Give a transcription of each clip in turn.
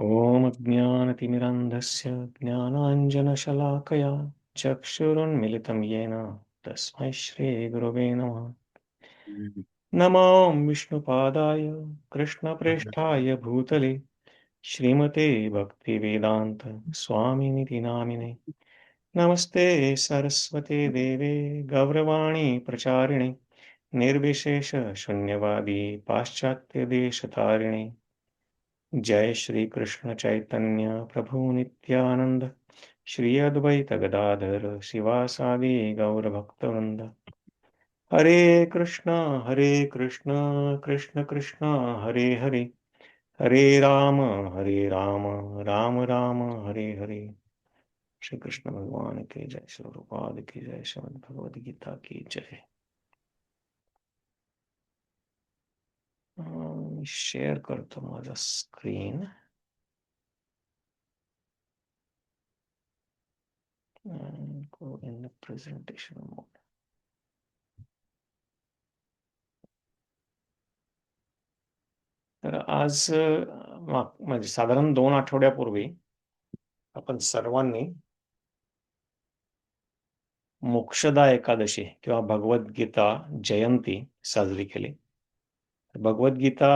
ॐ ज्ञानतिमिरान्धस्य ज्ञानाञ्जनशलाकया चक्षुरुन्मिलितं येन तस्मै श्रीगुरवे नमः। हम्म। नमो विष्णुपादाय कृष्णप्रेष्ठाय भूतले श्रीमते भक्तिवेदान्त स्वामिनिति नामिने। नमस्ते सरस्वते देवे गौरवाणी प्रचारिणे निर्विशेष शून्यवादी पाश्चात्य देशतारिणे। जय श्री कृष्ण चैतन्य प्रभु नित्यानंद श्री अद्वैत गदाधर शिवासादि गौर भक्तवृंद। हरे कृष्ण कृष्ण कृष्ण हरे हरे, हरे राम राम राम हरे हरे। श्री कृष्ण भगवान की जय, श्री रूपाद की जय, श्रीमद् भगवद गीता की जय। शेअर करतो माझा screen and go in the presentation mode. तर आज म्हणजे साधारण 2 आठवड्यापूर्वी आपण सर्वांनी मोक्षदा एकादशी किंवा भगवद्गीता जयंती साजरी केली. भगवद्गीता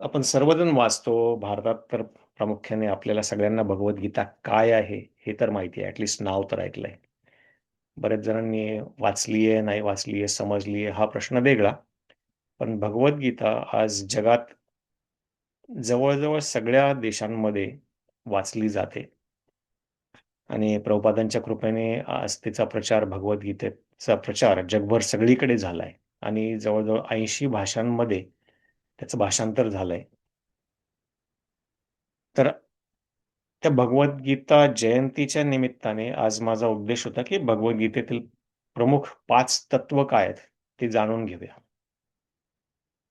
आपण सर्वजण वाचतो. भारतात तर प्रामुख्याने आपल्याला सगळ्यांना भगवद्गीता काय आहे हे तर माहिती आहे, ऍटलिस्ट नाव तर ऐकलंय. बरेच जणांनी वाचलीये नाही वाचलीये समजलीये हा प्रश्न वेगळा, पण भगवद्गीता आज जगात जवळजवळ सगळ्या देशांमध्ये वाचली जाते आणि प्रभुपादांच्या कृपेने आज तिचा प्रचार, भगवद्गीतेचा प्रचार जगभर सगळीकडे झालाय आणि जवळजवळ 80 भाषांमध्ये त्याचं भाषांतर झालंय. तर त्या भगवद्गीता जयंतीच्या निमित्ताने आज माझा उद्देश होता की भगवद्गीतेतील प्रमुख 5 तत्व काय आहेत ते जाणून घेऊया.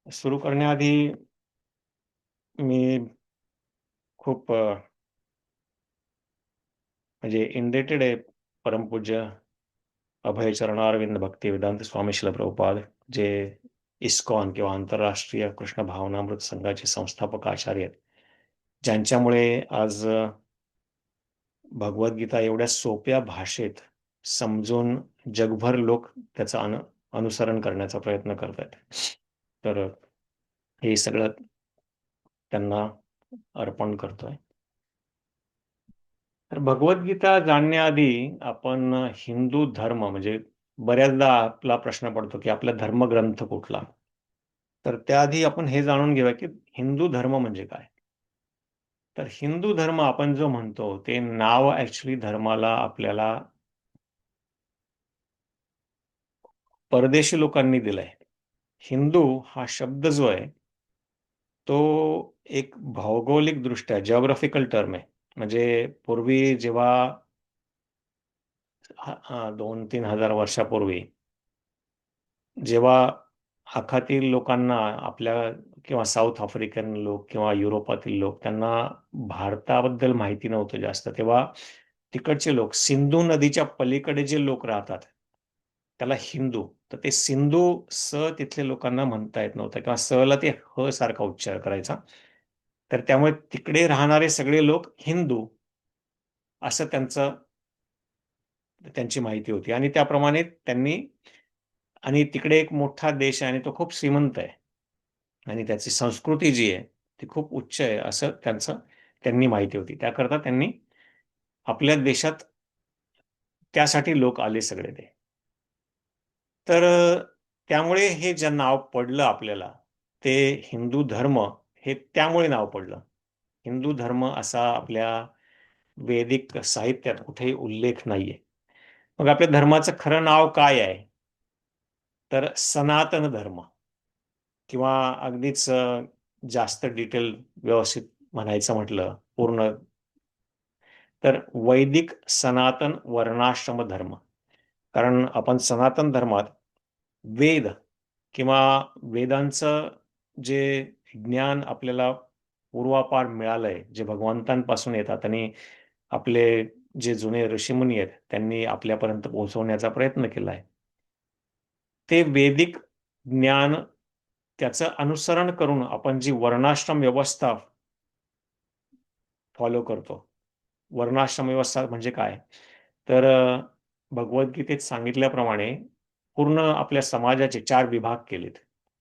सुरू करण्याआधी मी खूप म्हणजे इंडेटेड आहे परमपूज्य अभय चरणारविंद भक्ती वेदांत स्वामी शिल प्रभुपाद, जे इस्कॉन किंवा आंतरराष्ट्रीय कृष्ण भावनामृत संघाचे संस्थापक आचार्य आहेत, ज्यांच्यामुळे आज भगवद्गीता एवढ्या सोप्या भाषेत समजून जगभर लोक त्याचं अनुसरण करण्याचा प्रयत्न करत आहेत. तर हे सगळं त्यांना अर्पण करतोय. तर भगवद्गीता जाणण्याआधी आपण हिंदू धर्म म्हणजे बऱ्याचदा आपला प्रश्न पडतो की आपला धर्मग्रंथ कुठला. तर त्याआधी आपण हे जाणून घेऊया की हिंदू धर्म म्हणजे काय. तर हिंदू धर्म आपण जो म्हणतो ते नाव ऍक्च्युली धर्माला आपल्याला परदेशी लोकांनी दिलंय. हिंदू हा शब्द जो आहे तो एक भौगोलिक दृष्ट्या जिओग्राफिकल टर्म आहे. म्हणजे पूर्वी जेव्हा 2-3 हजार वर्षापूर्वी जेव्हा आखातील लोकांना आपल्या किंवा साऊथ आफ्रिकन लोक किंवा युरोपातील लोक त्यांना भारताबद्दल माहिती नव्हतं जास्त, तेव्हा तिकडचे लोक सिंधू नदीच्या पलीकडे जे लोक राहतात त्याला हिंदू, तर ते सिंधू स तिथल्या लोकांना म्हणता येत नव्हतं किंवा स ला ते ह सारखा उच्चार करायचा. तर त्यामुळे तिकडे राहणारे सगळे लोक हिंदू असं त्यांची माहिती होती आणि त्याप्रमाणे त्यांनी, आणि तिकडे एक मोठा देश आहे आणि तो खूप श्रीमंत आहे आणि त्याची संस्कृती जी आहे ती खूप उच्च आहे असं त्यांनी माहिती होती. त्याकरता त्यांनी आपल्या देशात त्यासाठी लोक आले सगळे ते. तर त्यामुळे हे जे नाव पडलं आपल्याला ते हिंदू धर्म, हे त्यामुळे नाव पडलं. हिंदू धर्म असा आपल्या वैदिक साहित्यात कुठेही उल्लेख नाहीये. मग आपल्या धर्माचं खरं नाव काय आहे, तर सनातन धर्म, किंवा अगदीच जास्त डिटेल व्यवस्थित म्हणायचं म्हटलं पूर्ण, तर वैदिक सनातन वर्णाश्रम धर्म. कारण आपण सनातन धर्मात वेद किंवा वेदांचं जे ज्ञान आपल्याला पूर्वापार मिळालंय, जे भगवंतांपासून येतात आणि आपले जे जुने ऋषीमुनी आहेत त्यांनी आपल्यापर्यंत पोहोचवण्याचा प्रयत्न केलाय, ते वेदिक ज्ञान त्याचं अनुसरण करून आपण जी वर्णाश्रम व्यवस्था फॉलो करतो. वर्णाश्रम व्यवस्था म्हणजे काय? तर भगवद्गीतेत सांगितल्याप्रमाणे पूर्ण आपल्या समाजाचे 4 विभाग केलेत.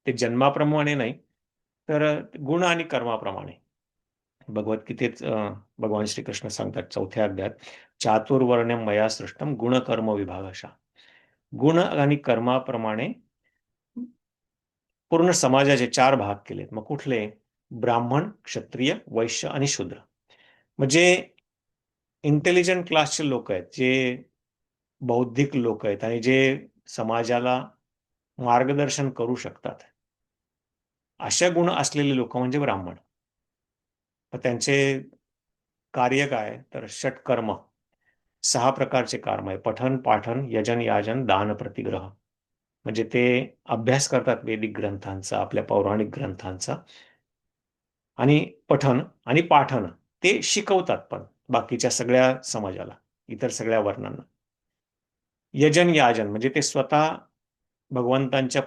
ते जन्माप्रमाणे नाही, तर गुण आणि कर्माप्रमाणे. भगवद्गीतेत भगवान श्रीकृष्ण सांगतात 4थ्या अध्यायात, "चातुर्वर्ण्यं मया सृष्टं गुणकर्म विभागशः." गुण आणि कर्माप्रमाणे पूर्ण समाजाचे 4 भाग केलेत. मग कुठले? ब्राह्मण, क्षत्रिय, वैश्य आणि शूद्र. म्हणजे इंटेलिजंट क्लासचे लोक आहेत, जे बौद्धिक लोक आहेत आणि जे समाजाला मार्गदर्शन करू शकतात. अशा गुण असलेले लोक म्हणजे ब्राह्मण. तर त्यांचे कार्य काय? तर षटकर्म. 6 प्रकारचे कर्म आहे. पठन, पाठन, यजन, याजन, दान, प्रतिग्रह. म्हणजे ते अभ्यास करतात वैदिक ग्रंथांचा, आपल्या पौराणिक ग्रंथांचा आणि पठन आणि पाठन ते शिकवतात पण बाकीच्या सगळ्या समाजाला, इतर सगळ्या वर्णांना. यजन, याजन म्हणजे ते स्वतः भगवंतांच्या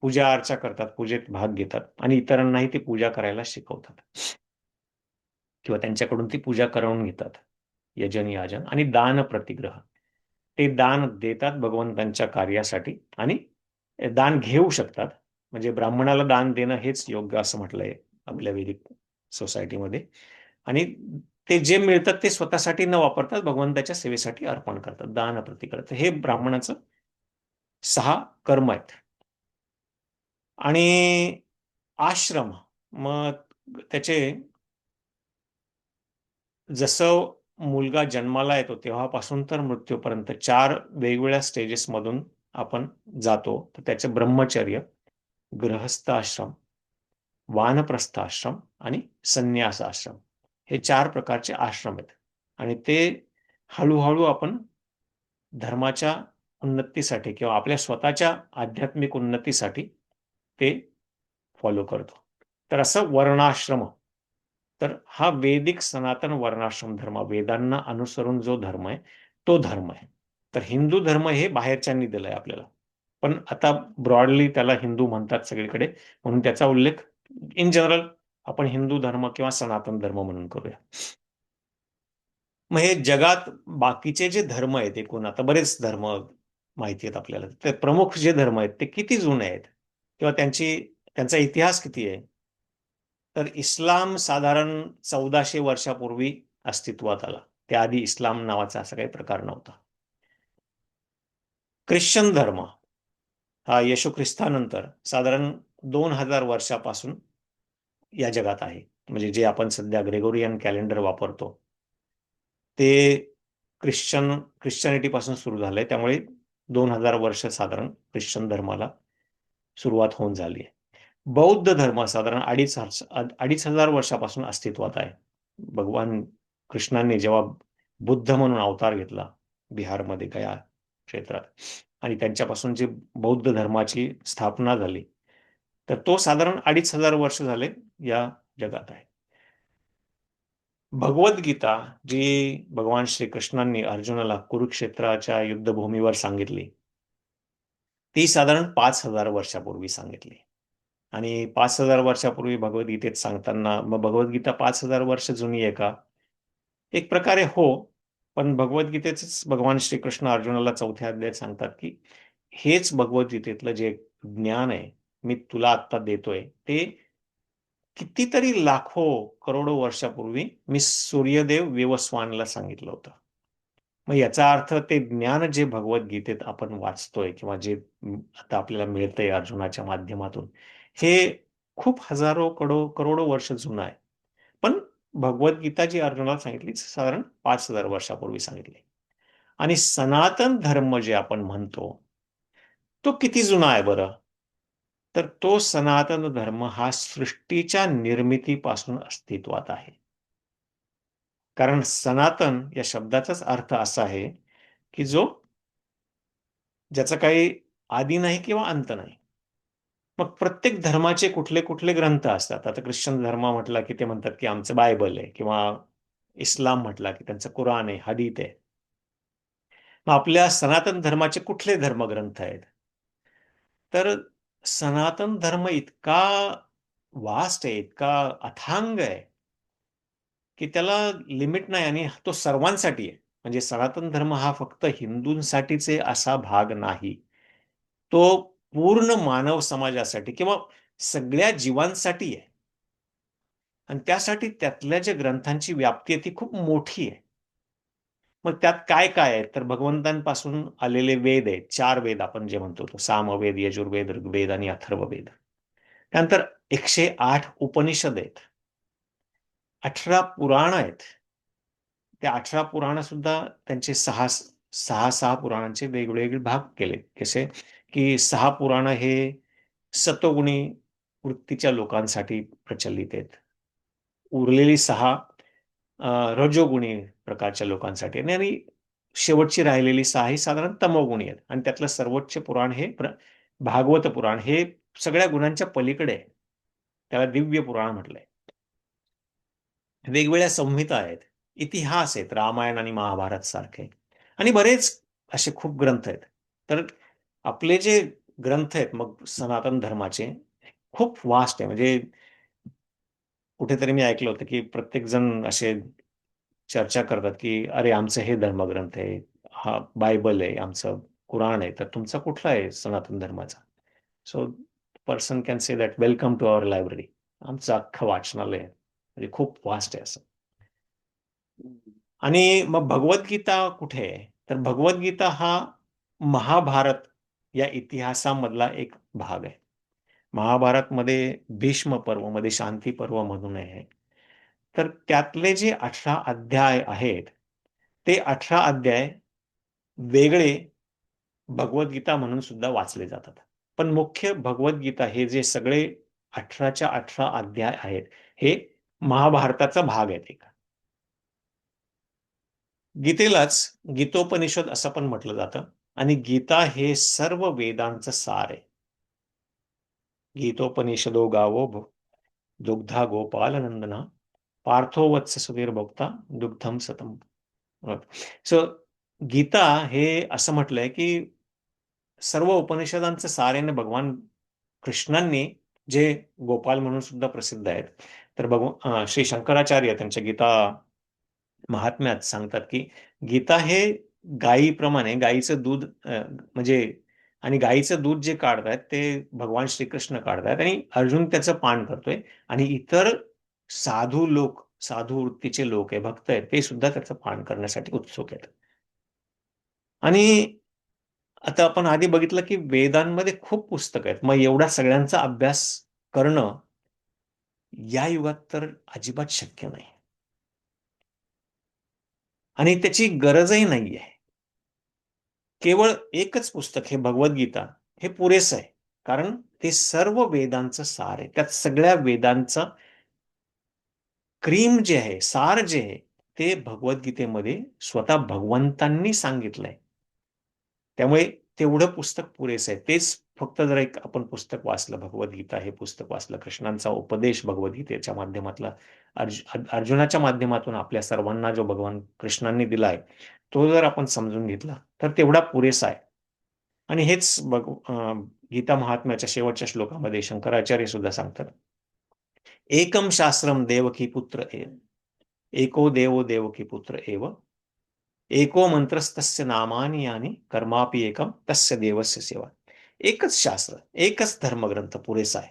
पूजा अर्चा करतात, पूजेत भाग घेतात आणि इतरांनाही ती पूजा करायला शिकवतात किंवा त्यांच्याकडून ती पूजा करवून घेतात. यजन, याजन आणि दान, प्रतिग्रह. ते दान देतात भगवंतांच्या कार्यासाठी आणि दान घेऊ शकतात. म्हणजे ब्राह्मणाला दान देणं हेच योग्य असं म्हटलंय आपल्या वैदिक सोसायटीमध्ये. आणि ते जे मिळतात ते स्वतःसाठी न वापरता भगवंताच्या सेवेसाठी अर्पण करतात. दान, प्रतिग्रह. तर हे ब्राह्मणाचं 6 कर्म आहेत. आणि आश्रम, मग त्याचे जसं मुलगा जन्माला येतो तेव्हापासून तर मृत्यूपर्यंत 4 वेगवेगळ्या स्टेजेसमधून आपण जातो. तर त्याचे ब्रह्मचर्य, गृहस्थ आश्रम, वानप्रस्थ आश्रम आणि संन्यास आश्रम हे 4 प्रकारचे आश्रम आहेत. आणि ते हळूहळू आपण धर्माच्या उन्नतीसाठी किंवा आपल्या स्वतःच्या आध्यात्मिक उन्नतीसाठी ते फॉलो करतो. तर असं वर्णाश्रम. तर हा वैदिक सनातन वर्णाश्रम धर्म, वेदांना अनुसरून जो धर्म आहे, तो धर्म आहे. तर हिंदू धर्म हे बाहेरच्यांनी दिलंय आपल्याला. पण आता ब्रॉडली त्याला हिंदू म्हणतात सगळीकडे, म्हणून त्याचा उल्लेख इन जनरल आपण हिंदू धर्म किंवा सनातन धर्म म्हणून करूया. मग हे जगात बाकीचे जे धर्म आहेत, एकूण आता बरेच धर्म माहिती आहेत आपल्याला. ते प्रमुख जे धर्म आहेत ते किती जुने आहेत किंवा त्यांचा इतिहास किती आहे? तर इस्लाम साधारण 1400 वर्षापूर्वी अस्तित्वात आला. त्याआधी इस्लाम नावाचा असा काही प्रकार नव्हता. ख्रिश्चन धर्म हा येशू ख्रिस्तानंतर साधारण 2000 वर्षापासून या जगात आहे. म्हणजे जे आपण सध्या ग्रेगोरियन कॅलेंडर वापरतो ते ख्रिश्चनिटीपासून सुरू झालंय. त्यामुळे 2000 वर्ष साधारण ख्रिश्चन धर्माला सुरुवात होऊन झाली आहे. बौद्ध धर्म साधारण 2500 वर्षापासून अस्तित्वात आहे. भगवान कृष्णाने जेव्हा बुद्ध म्हणून अवतार घेतला बिहारमध्ये गया क्षेत्रात आणि त्यांच्यापासून जी बौद्ध धर्माची स्थापना झाली, तर तो साधारण 2500 वर्ष झाले या जगात आहे. भगवद्गीता जी भगवान श्रीकृष्णांनी अर्जुनाला कुरुक्षेत्राच्या युद्धभूमीवर सांगितली, ती साधारण 5000 वर्षापूर्वी सांगितली. आणि 5000 वर्षापूर्वी भगवद्गीतेत सांगताना मग भगवद्गीता 5000 वर्ष जुनी आहे का? एक प्रकारे हो. पण भगवद्गीतेच भगवान श्रीकृष्ण अर्जुनाला 4थ्या अध्यायात सांगतात, की हेच भगवद्गीतेतलं जे ज्ञान आहे, मी तुला आत्ता देतोय, ते कितीतरी लाखो, करोडो वर्षापूर्वी मी सूर्यदेव वेवस्वानला सांगितलं होतं. मग याचा अर्थ ते ज्ञान जे भगवद्गीतेत आपण वाचतोय किंवा जे आता आपल्याला मिळतंय अर्जुनाच्या माध्यमातून, हे खूप हजारो करोडो वर्ष जुनं आहे. पण भगवद्गीता जी अर्जुनाला सांगितली साधारण 5000 वर्षापूर्वी सांगितली. आणि सनातन धर्म जे आपण म्हणतो, तो किती जुना आहे बरं? तर तो सनातन धर्म हा सृष्टीच्या निर्मितीपासून अस्तित्वात आहे. कारण सनातन या शब्दाचाच अर्थ असा आहे, की ज्याचा काही आदी नाही किंवा अंत नाही. मग प्रत्येक धर्माचे कुठले कुठले ग्रंथ असतात. आता ख्रिश्चन धर्म म्हटला की ते म्हणतात की आमचं बायबल आहे किंवा इस्लाम म्हटला की त्यांचं कुराण आहे, हदीत आहे. मग आपल्या सनातन धर्माचे कुठले धर्मग्रंथ आहेत? तर सनातन धर्म इतका वास्ट आहे, इतका अथांग आहे, की त्याला लिमिट नाही आणि तो सर्वांसाठी आहे. म्हणजे सनातन धर्म हा फक्त हिंदूंसाठीचे असा भाग नाही. तो पूर्ण मानव समाजासाठी किंवा सगळ्या जीवांसाठी आहे. आणि त्यासाठी त्यातल्या ज्या ग्रंथांची व्याप्ती आहे ती खूप मोठी आहे. मग त्यात काय काय आहे तर भगवंतांपासून आलेले वेद आहेत. 4 वेद आपण जे म्हणतो तो सामवेद, यजुर्वेद, ऋग्वेद आणि अथर्ववेद. त्यानंतर 108 उपनिषद आहेत. 18 पुराण आहेत. त्या 18 पुराण सुद्धा त्यांचे सहा सहा सहा पुराणांचे वेगवेगळे भाग केले. कसे की 6 पुराण हे सतोगुणी वृत्तीच्या लोकांसाठी प्रचलित आहेत. उरलेली 6 रजोगुणी प्रकारच्या लोकांसाठी आणि शेवटची राहिलेली 6 ही साधारण तमोगुणी आहेत. आणि त्यातलं सर्वोच्च पुराण हे भागवत पुराण हे सगळ्या गुणांच्या पलीकडे आहे. त्याला दिव्य पुराण म्हटलंय. वेगवेगळ्या संहिता आहेत, इतिहास आहेत, रामायण आणि महाभारत सारखे आणि बरेच असे खूप ग्रंथ आहेत. तर आपले जे ग्रंथ आहेत मग सनातन धर्माचे खूप वास्ट आहे. म्हणजे कुठेतरी मी ऐकलं होतं की प्रत्येक जण असे चर्चा करतात की अरे आमचं हे धर्मग्रंथ आहे, हा बायबल आहे, आमचं कुराण आहे, तर तुमचा कुठला आहे सनातन धर्माचा? So person can say that welcome to our library. आमचं अख्खं वाचनालय आहे. म्हणजे खूप वास्ट आहे असं. आणि मग भगवद्गीता कुठे आहे तर भगवद्गीता हा महाभारत या इतिहासामधला एक भाग आहे. महाभारतमध्ये भीष्म पर्व मध्ये शांती पर्व म्हणून आहे. तर त्यातले जे 18 अध्याय आहेत ते 18 अध्याय वेगळे भगवद्गीता म्हणून सुद्धा वाचले जातात. पण मुख्य भगवद्गीता हे जे सगळे 18च्या 18 अध्याय आहेत हे महाभारताचा भाग आहेत. एक गीतेलाच गीतोपनिषद असं पण म्हटलं जातं. आणि गीता हे सर्व वेदांचं सार आहे. गीतोपनिषदो गावो दुग्धा गोपालनंदना पार्थो वत्स सुधीर भोक्ता दुग्धम सतम. सो गीता हे असं म्हटलंय की सर्व उपनिषदांचं सारेने भगवान कृष्णांनी जे गोपाल म्हणून सुद्धा प्रसिद्ध आहेत. तर श्री शंकराचार्य त्यांच्या गीता महात्म्यात सांगतात की गीता हे गायीप्रमाणे गायीचं दूध म्हणजे आणि गायीचं दूध जे काढतायत ते भगवान श्रीकृष्ण काढतायत आणि अर्जुन त्याचं पान करतोय आणि इतर साधू लोक साधू वृत्तीचे लोक आहे भक्त आहेत ते सुद्धा त्याचं पान करण्यासाठी उत्सुक आहेत. आणि आता आपण आधी बघितलं की वेदांमध्ये खूप पुस्तकं आहेत. मग एवढा सगळ्यांचा अभ्यास करणं या युगात तर अजिबात शक्य नाही आणि त्याची गरजही नाहीये. केवळ एकच पुस्तक हे भगवद्गीता हे पुरेसं आहे. कारण ते सर्व वेदांचं सार आहे. त्यात सगळ्या वेदांचं क्रीम जे आहे, सार जे आहे, ते भगवद्गीतेमध्ये स्वतः भगवंतांनी सांगितलंय. त्यामुळे तेवढं पुस्तक पुरेसं आहे. तेच फक्त जर एक आपण पुस्तक वाचलं, भगवद्गीता हे पुस्तक वाचलं, कृष्णांचा उपदेश भगवद्गीतेच्या माध्यमातला अर्जुनाच्या माध्यमातून आपल्या सर्वांना जो भगवान कृष्णांनी दिलाय, तो जर आपण समजून घेतला, तर तेवढा पुरेसा आहे. आणि हेच गीता महात्म्याच्या शेवटच्या श्लोकामध्ये शंकराचार्य सुद्धा सांगतात. एकम शास्त्रम देवकी पुत्र एव एको देवो देवकी पुत्र एव एको मंत्रस्तस्य नामानि यानी कर्मापि एकम तस्य देवस्य सेवा. एकच शास्त्र एकच धर्मग्रंथ पुरेसा आहे.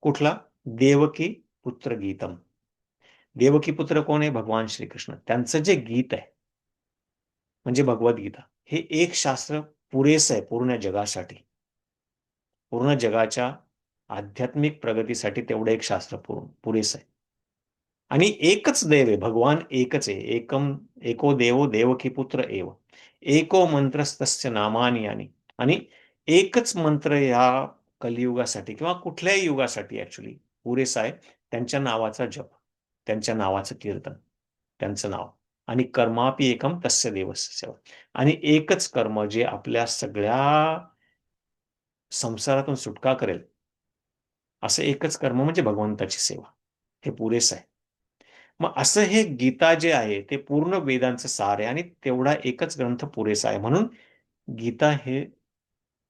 कुठला? देवकी पुत्र गीतम. देवकी पुत्र कोण आहे? भगवान श्रीकृष्ण. त्यांचं जे गीत आहे म्हणजे भगवद्गीता हे एक शास्त्र पुरेसं आहे पूर्ण जगासाठी. पूर्ण जगाच्या आध्यात्मिक प्रगतीसाठी तेवढं एक शास्त्र पुरेसं आहे. आणि एकच देव आहे, भगवान एकच आहे. एको देवो देवकी पुत्र एव एको मंत्रस्तस्य नामानि यानी. आणि एकच मंत्र या कलियुगासाठी किंवा कुठल्याही युगासाठी ऍक्च्युली पुरेसा आहे. त्यांच्या नावाचा जप, त्यांच्या नावाचं कीर्तन, त्यांचं नाव. आणि कर्मापि एकम तस्य देवस्य सेवा. आणि एकच कर्म जे आपल्या सगळ्या संसारातून सुटका करेल असं एकच कर्म म्हणजे भगवंताची सेवा. हे पुरेसं आहे. मग असं हे गीता जे आहे ते पूर्ण वेदांचं सार आहे आणि तेवढा एकच ग्रंथ पुरेसा आहे. म्हणून गीता हे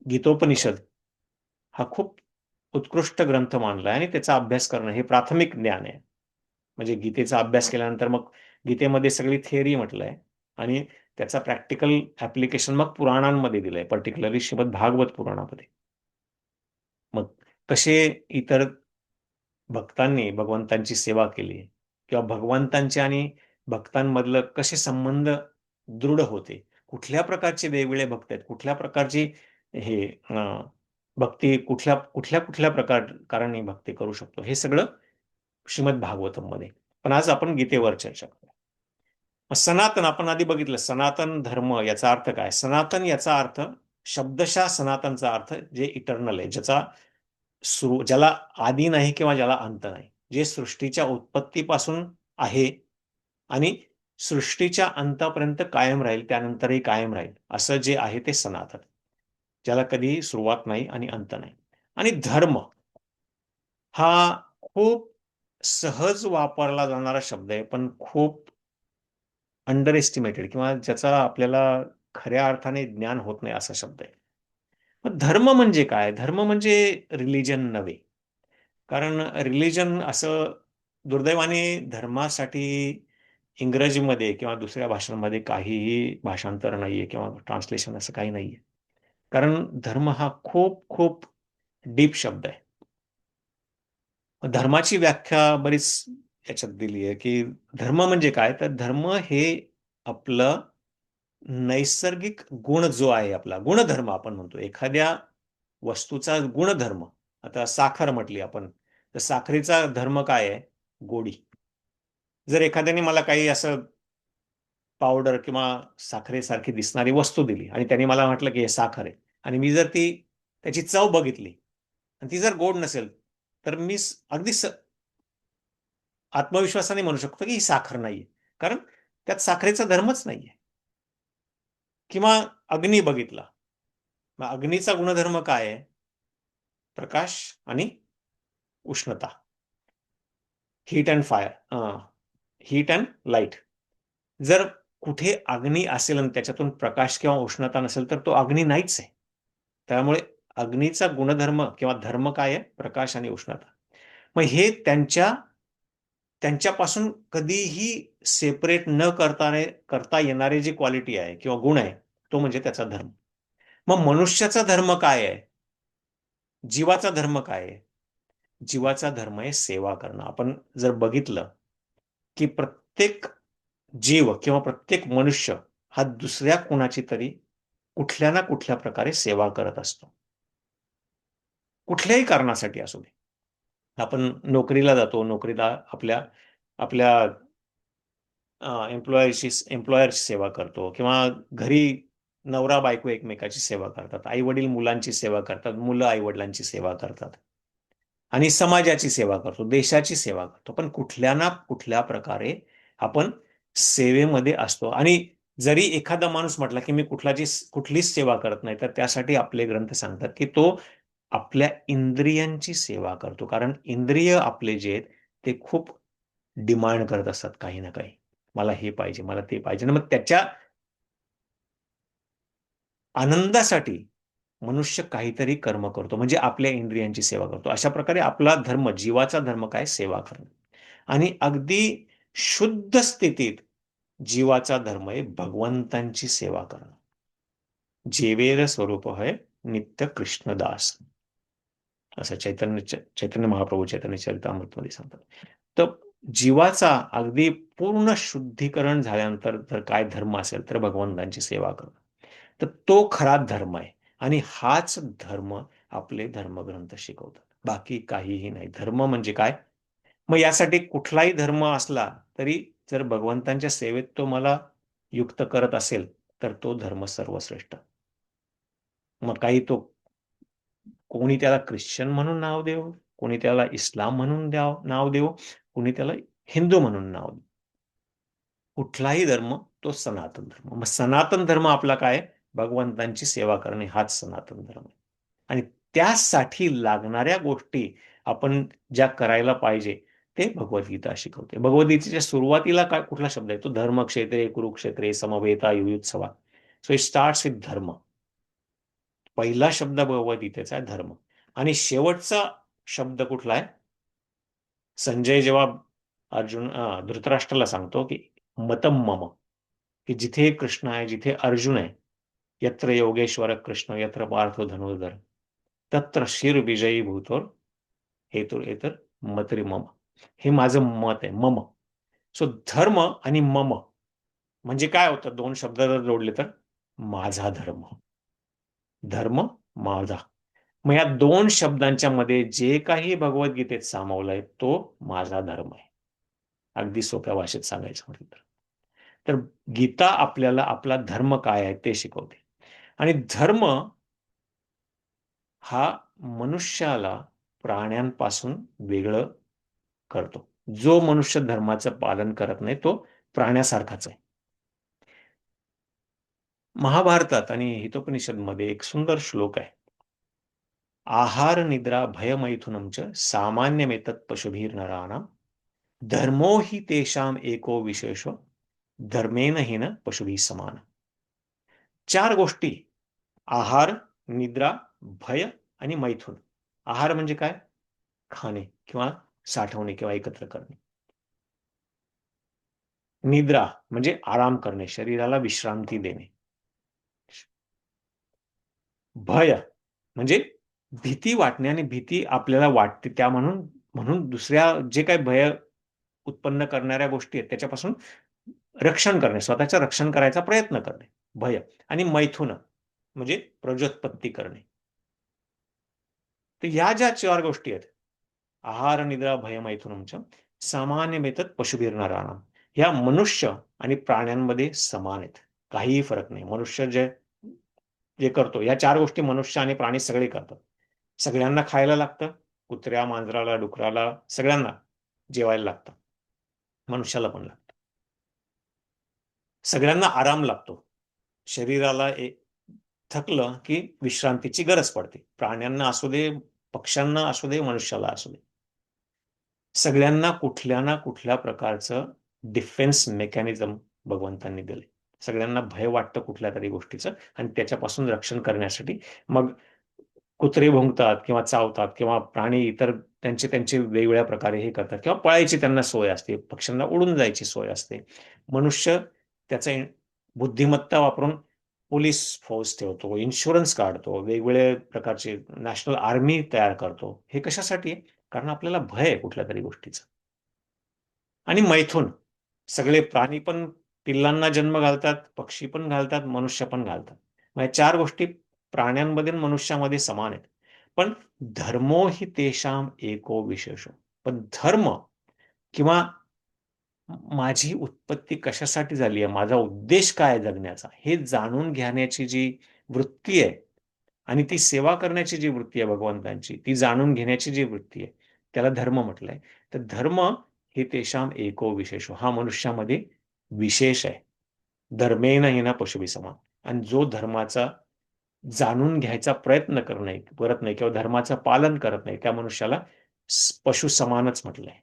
गीतोपनिषद हा खूप उत्कृष्ट ग्रंथ मानलाय आणि त्याचा अभ्यास करणं हे प्राथमिक ज्ञान आहे. म्हणजे गीतेचा अभ्यास केल्यानंतर मग गीतेमध्ये सगळी थिअरी म्हटलंय आणि त्याचा प्रॅक्टिकल ऍप्लिकेशन मग पुराणांमध्ये दिलंय, पर्टिक्युलरली श्रीमद भागवत पुराणामध्ये. मग कसे इतर भक्तांनी भगवंतांची सेवा केली किंवा भगवंतांचे आणि भक्तांमधलं कसे संबंध दृढ होते, कुठल्या प्रकारचे वेगवेगळे भक्त आहेत, कुठल्या प्रकारची हे भक्ती कुठल्या कुठल्या कुठल्या प्रकाराने भक्ती करू शकतो, हे सगळं श्रीमद भागवतम मध्ये. पण आज आपण गीतेवर चर्चा करू. सनातन आपण आधी बघितलं, सनातन धर्म याचा अर्थ काय? सनातन याचा अर्थ शब्दशः सनातनचा अर्थ जे इटर्नल आहे, ज्याला आदी नाही किंवा ज्याला अंत नाही, जे सृष्टीच्या उत्पत्तीपासून आहे आणि सृष्टीच्या अंतापर्यंत कायम राहील, त्यानंतरही कायम राहील, असं जे आहे ते सनातन, ज्याला कधीही सुरुवात नाही आणि अंत नाही. आणि धर्म हा खूप सहज वापरला जाणारा शब्द आहे, पण खूप अंडर एस्टिमेटेड किंवा ज्याचा आपल्याला खऱ्या अर्थाने ज्ञान होत नाही असा शब्द आहे. मग धर्म म्हणजे काय? धर्म म्हणजे रिलिजन नव्हे. कारण रिलिजन असं दुर्दैवाने धर्मासाठी इंग्रजीमध्ये किंवा दुसऱ्या भाषांमध्ये काहीही भाषांतर नाहीये किंवा ट्रान्सलेशन असं काही नाहीये. कारण धर्म हा खूप खूप डीप शब्द आहे. धर्माची व्याख्या बरीच याच्यात दिली आहे, की धर्म म्हणजे काय? तर धर्म हे आपलं नैसर्गिक गुण जो आहे, आपला गुणधर्म आपण म्हणतो, एखाद्या वस्तूचा गुणधर्म. आता साखर म्हटली आपण, तर साखरेचा धर्म काय आहे? गोडी. जर एखाद्याने मला काही असं पावडर किंवा साखरेसारखी दिसणारी वस्तू दिली आणि त्यांनी मला म्हटलं की हे साखर आहे, आणि मी जर ती त्याची चव बघितली आणि ती जर गोड नसेल, तर मी अगदी आत्मविश्वासाने म्हणू शकतो की ही साखर नाहीये, कारण त्यात साखरेचा धर्मच नाहीये. किंवा अग्नी बघितला, मग अग्नीचा गुणधर्म काय आहे? प्रकाश आणि उष्णता, heat and fire, heat and light. जर कुठे अग्नी असेल आणि त्याच्यातून प्रकाश किंवा उष्णता नसेल, तर तो अग्नी नाहीच आहे. त्यामुळे अग्नीचा गुणधर्म किंवा धर्म काय आहे? प्रकाश आणि उष्णता. मग हे त्यांच्यापासून कधीही सेपरेट न करता येणारे जी क्वालिटी आहे किंवा गुण आहे, तो म्हणजे त्याचा धर्म. मग मनुष्याचा धर्म काय आहे? जीवाचा धर्म काय आहे? जीवाचा धर्म आहे सेवा करणं. आपण जर बघितलं की प्रत्येक जीव किंवा प्रत्येक मनुष्य हा दुसऱ्या कोणाची तरी कुठल्या ना कुठल्या प्रकारे सेवा करत असतो, कुठल्याही कारणासाठी असू दे. आपण नोकरीला जातो, नोकरीला आपल्या आपल्या एम्प्लॉयरची सेवा करतो, किंवा घरी नवरा बायको एकमेकाची सेवा करतात, आई वडील मुलांची सेवा करतात, मुलं आई वडिलांची सेवा करतात, आणि समाजाची सेवा करतो, देशाची सेवा करतो. पण कुठल्या ना कुठल्या प्रकारे आपण सेवेमध्ये असतो. आणि जरी एखादा माणूस म्हटला की मी कुठलीच सेवा करत नाही, तर त्यासाठी आपले ग्रंथ सांगतात की तो आपल्या इंद्रियांची सेवा करतो. कारण इंद्रिय आपले जे आहेत ते खूप डिमांड करत असतात काही ना काही. मला हे पाहिजे, मला ते पाहिजे. आणि मग त्याच्या आनंदासाठी मनुष्य काहीतरी कर्म करतो, म्हणजे आपल्या इंद्रियांची सेवा करतो. अशा प्रकारे आपला धर्म, जीवाचा धर्म काय? सेवा करणं. आणि अगदी शुद्ध स्थितीत जीवाचा धर्म आहे भगवंतांची सेवा करणं. जेवेर स्वरूप है नित्य कृष्णदास, असं चैतन्य महाप्रभू चैतन्य चरितामृतमध्ये सांगतात. तर जीवाचा अगदी पूर्ण शुद्धीकरण झाल्यानंतर जर काय धर्म असेल, तर भगवंतांची सेवा करणं. तर तो खरा धर्म आहे. आणि हाच धर्म आपले धर्मग्रंथ शिकवतात. बाकी काहीही नाही. धर्म म्हणजे काय? मग यासाठी कुठलाही धर्म असला तरी जर भगवंतांच्या सेवेत तो मला युक्त करत असेल, तर तो धर्म सर्वश्रेष्ठ. मग काही तो कोणी त्याला ख्रिश्चन म्हणून नाव देव, कोणी त्याला इस्लाम म्हणून नाव देव, कोणी त्याला हिंदू म्हणून नाव देव. कुठलाही धर्म तो सनातन धर्म. मग सनातन धर्म आपला काय? भगवंतांची सेवा करणे हाच सनातन धर्म आहे. आणि त्यासाठी लागणाऱ्या गोष्टी आपण ज्या करायला पाहिजे ते भगवद्गीता शिकवते. भगवद्गीतेच्या सुरुवातीला काय कुठला शब्द आहे? तो धर्मक्षेत्रे कुरुक्षेत्रे समवेता युयुत्सवा. सो इट स्टार्ट्स विथ धर्म. पहिला शब्द भगवद्गीतेचा आहे धर्म. आणि शेवटचा शब्द कुठला आहे? संजय जेव्हा अर्जुन धृतराष्ट्राला सांगतो की मतम मम, की जिथे कृष्ण आहे, जिथे अर्जुन आहे, यत्र योगेश्वर कृष्ण यत्र पार्थो धनुर्धर तत्र शिर विजयी भूतोर हेतुर एतर मतरी मम. हे माझं मत आहे, मम. सो धर्म आणि मम म्हणजे काय होतं, दोन शब्द जर जोडले तर माझा धर्म, धर्म माझा. मग या दोन शब्दांच्या मध्ये जे काही भगवद्गीतेत सामावलंय तो माझा धर्म आहे, अगदी सोप्या भाषेत सांगायचं म्हटलं तर. तर गीता आपल्याला आपला धर्म काय आहे ते शिकवते. आणि धर्म हा मनुष्याला प्राण्यांपासून वेगळं करतो. जो मनुष्य धर्माचं पालन करत नाही तो प्राण्यासारखाच आहे. महाभारतात आणि हितोपनिषदमध्ये एक सुंदर श्लोक आहे. आहार निद्रा भयमैथुनं च सामान्यमेतत् पशुभिर्नराणां धर्मो हि तेषाम एको विशेषो धर्मेन हीन पशुभिः समान. चार गोष्टी: आहार, निद्रा, भय आणि मैथुन. आहार म्हणजे काय? खाणे किंवा साठवणे किंवा एकत्र करणे. निद्रा म्हणजे आराम करणे, शरीराला विश्रांती देणे. भय म्हणजे भीती वाटणे, आणि भीती आपल्याला वाटते त्या म्हणून म्हणून दुसऱ्या जे काही भय उत्पन्न करणाऱ्या गोष्टी आहेत त्याच्यापासून रक्षण करणे, स्वतःचं रक्षण करायचा प्रयत्न करणे, भय. आणि मैथुन म्हणजे प्रजोत्पत्ती करणे. तर ह्या ज्या चार गोष्टी आहेत, आहार, निद्रा, भय, मैथुनम सामान्य मेतत पशुभिर्नराणाम, ह्या मनुष्य आणि प्राण्यांमध्ये समान आहेत. काहीही फरक नाही. मनुष्य जे जे करतो या चार गोष्टी मनुष्य आणि प्राणी सगळे करतात. सगळ्यांना खायला लागतं, कुत्र्या, मांजराला, डुकराला, सगळ्यांना जेवायला लागतं, मनुष्याला पण लागतं. सगळ्यांना आराम लागतो, शरीराला थकलं की विश्रांतीची गरज पडते. प्राण्यांना असू दे, पक्ष्यांना असू दे, मनुष्याला असू दे, सगळ्यांना कुठल्या ना कुठल्या प्रकारचं डिफेन्स मेकॅनिझम भगवंतांनी दिले. सगळ्यांना भय वाटतं कुठल्या तरी गोष्टीचं, आणि त्याच्यापासून रक्षण करण्यासाठी मग कुत्रे भुंकतात किंवा चावतात किंवा प्राणी इतर त्यांचे त्यांचे वेगवेगळ्या प्रकारे हे करतात, किंवा पळायची त्यांना सोय असते, पक्ष्यांना उडून जायची सोय असते. मनुष्य त्याचा बुद्धिमत्ता वापरून पोलीस फौज ठेवतो, इन्शुरन्स काढतो, वेगवेगळ्या प्रकारचे नॅशनल आर्मी तयार करतो. हे कशासाठी आहे? कारण आपल्याला भय आहे कुठल्या तरी गोष्टीचं. आणि मैथुन, सगळे प्राणी पण पिल्लांना जन्म घालतात, पक्षी पण घालतात, मनुष्य पण घालतात. मग या चार गोष्टी प्राण्यांमध्ये आणि मनुष्यामध्ये समान आहेत. पण धर्मो हि तेषाम एको विशेषो. पण धर्म किंवा माझी उत्पत्ती कशासाठी झाली आहे, माझा उद्देश काय आहे जगण्याचा, हे जाणून घेण्याची जी वृत्ती आहे आणि ती सेवा करण्याची जी वृत्ती आहे भगवंतांची, ती जाणून घेण्याची जी वृत्ती आहे, त्याला धर्म म्हटलंय. तर धर्म हे तेषाम एको विशेषो, हा मनुष्यामध्ये विशेष आहे. धर्मेन हिना पशुभी समान. आणि जो धर्माचा जाणून घ्यायचा प्रयत्न करत नाही किंवा धर्माचं पालन करत नाही, त्या मनुष्याला पशु समानच म्हटलंय.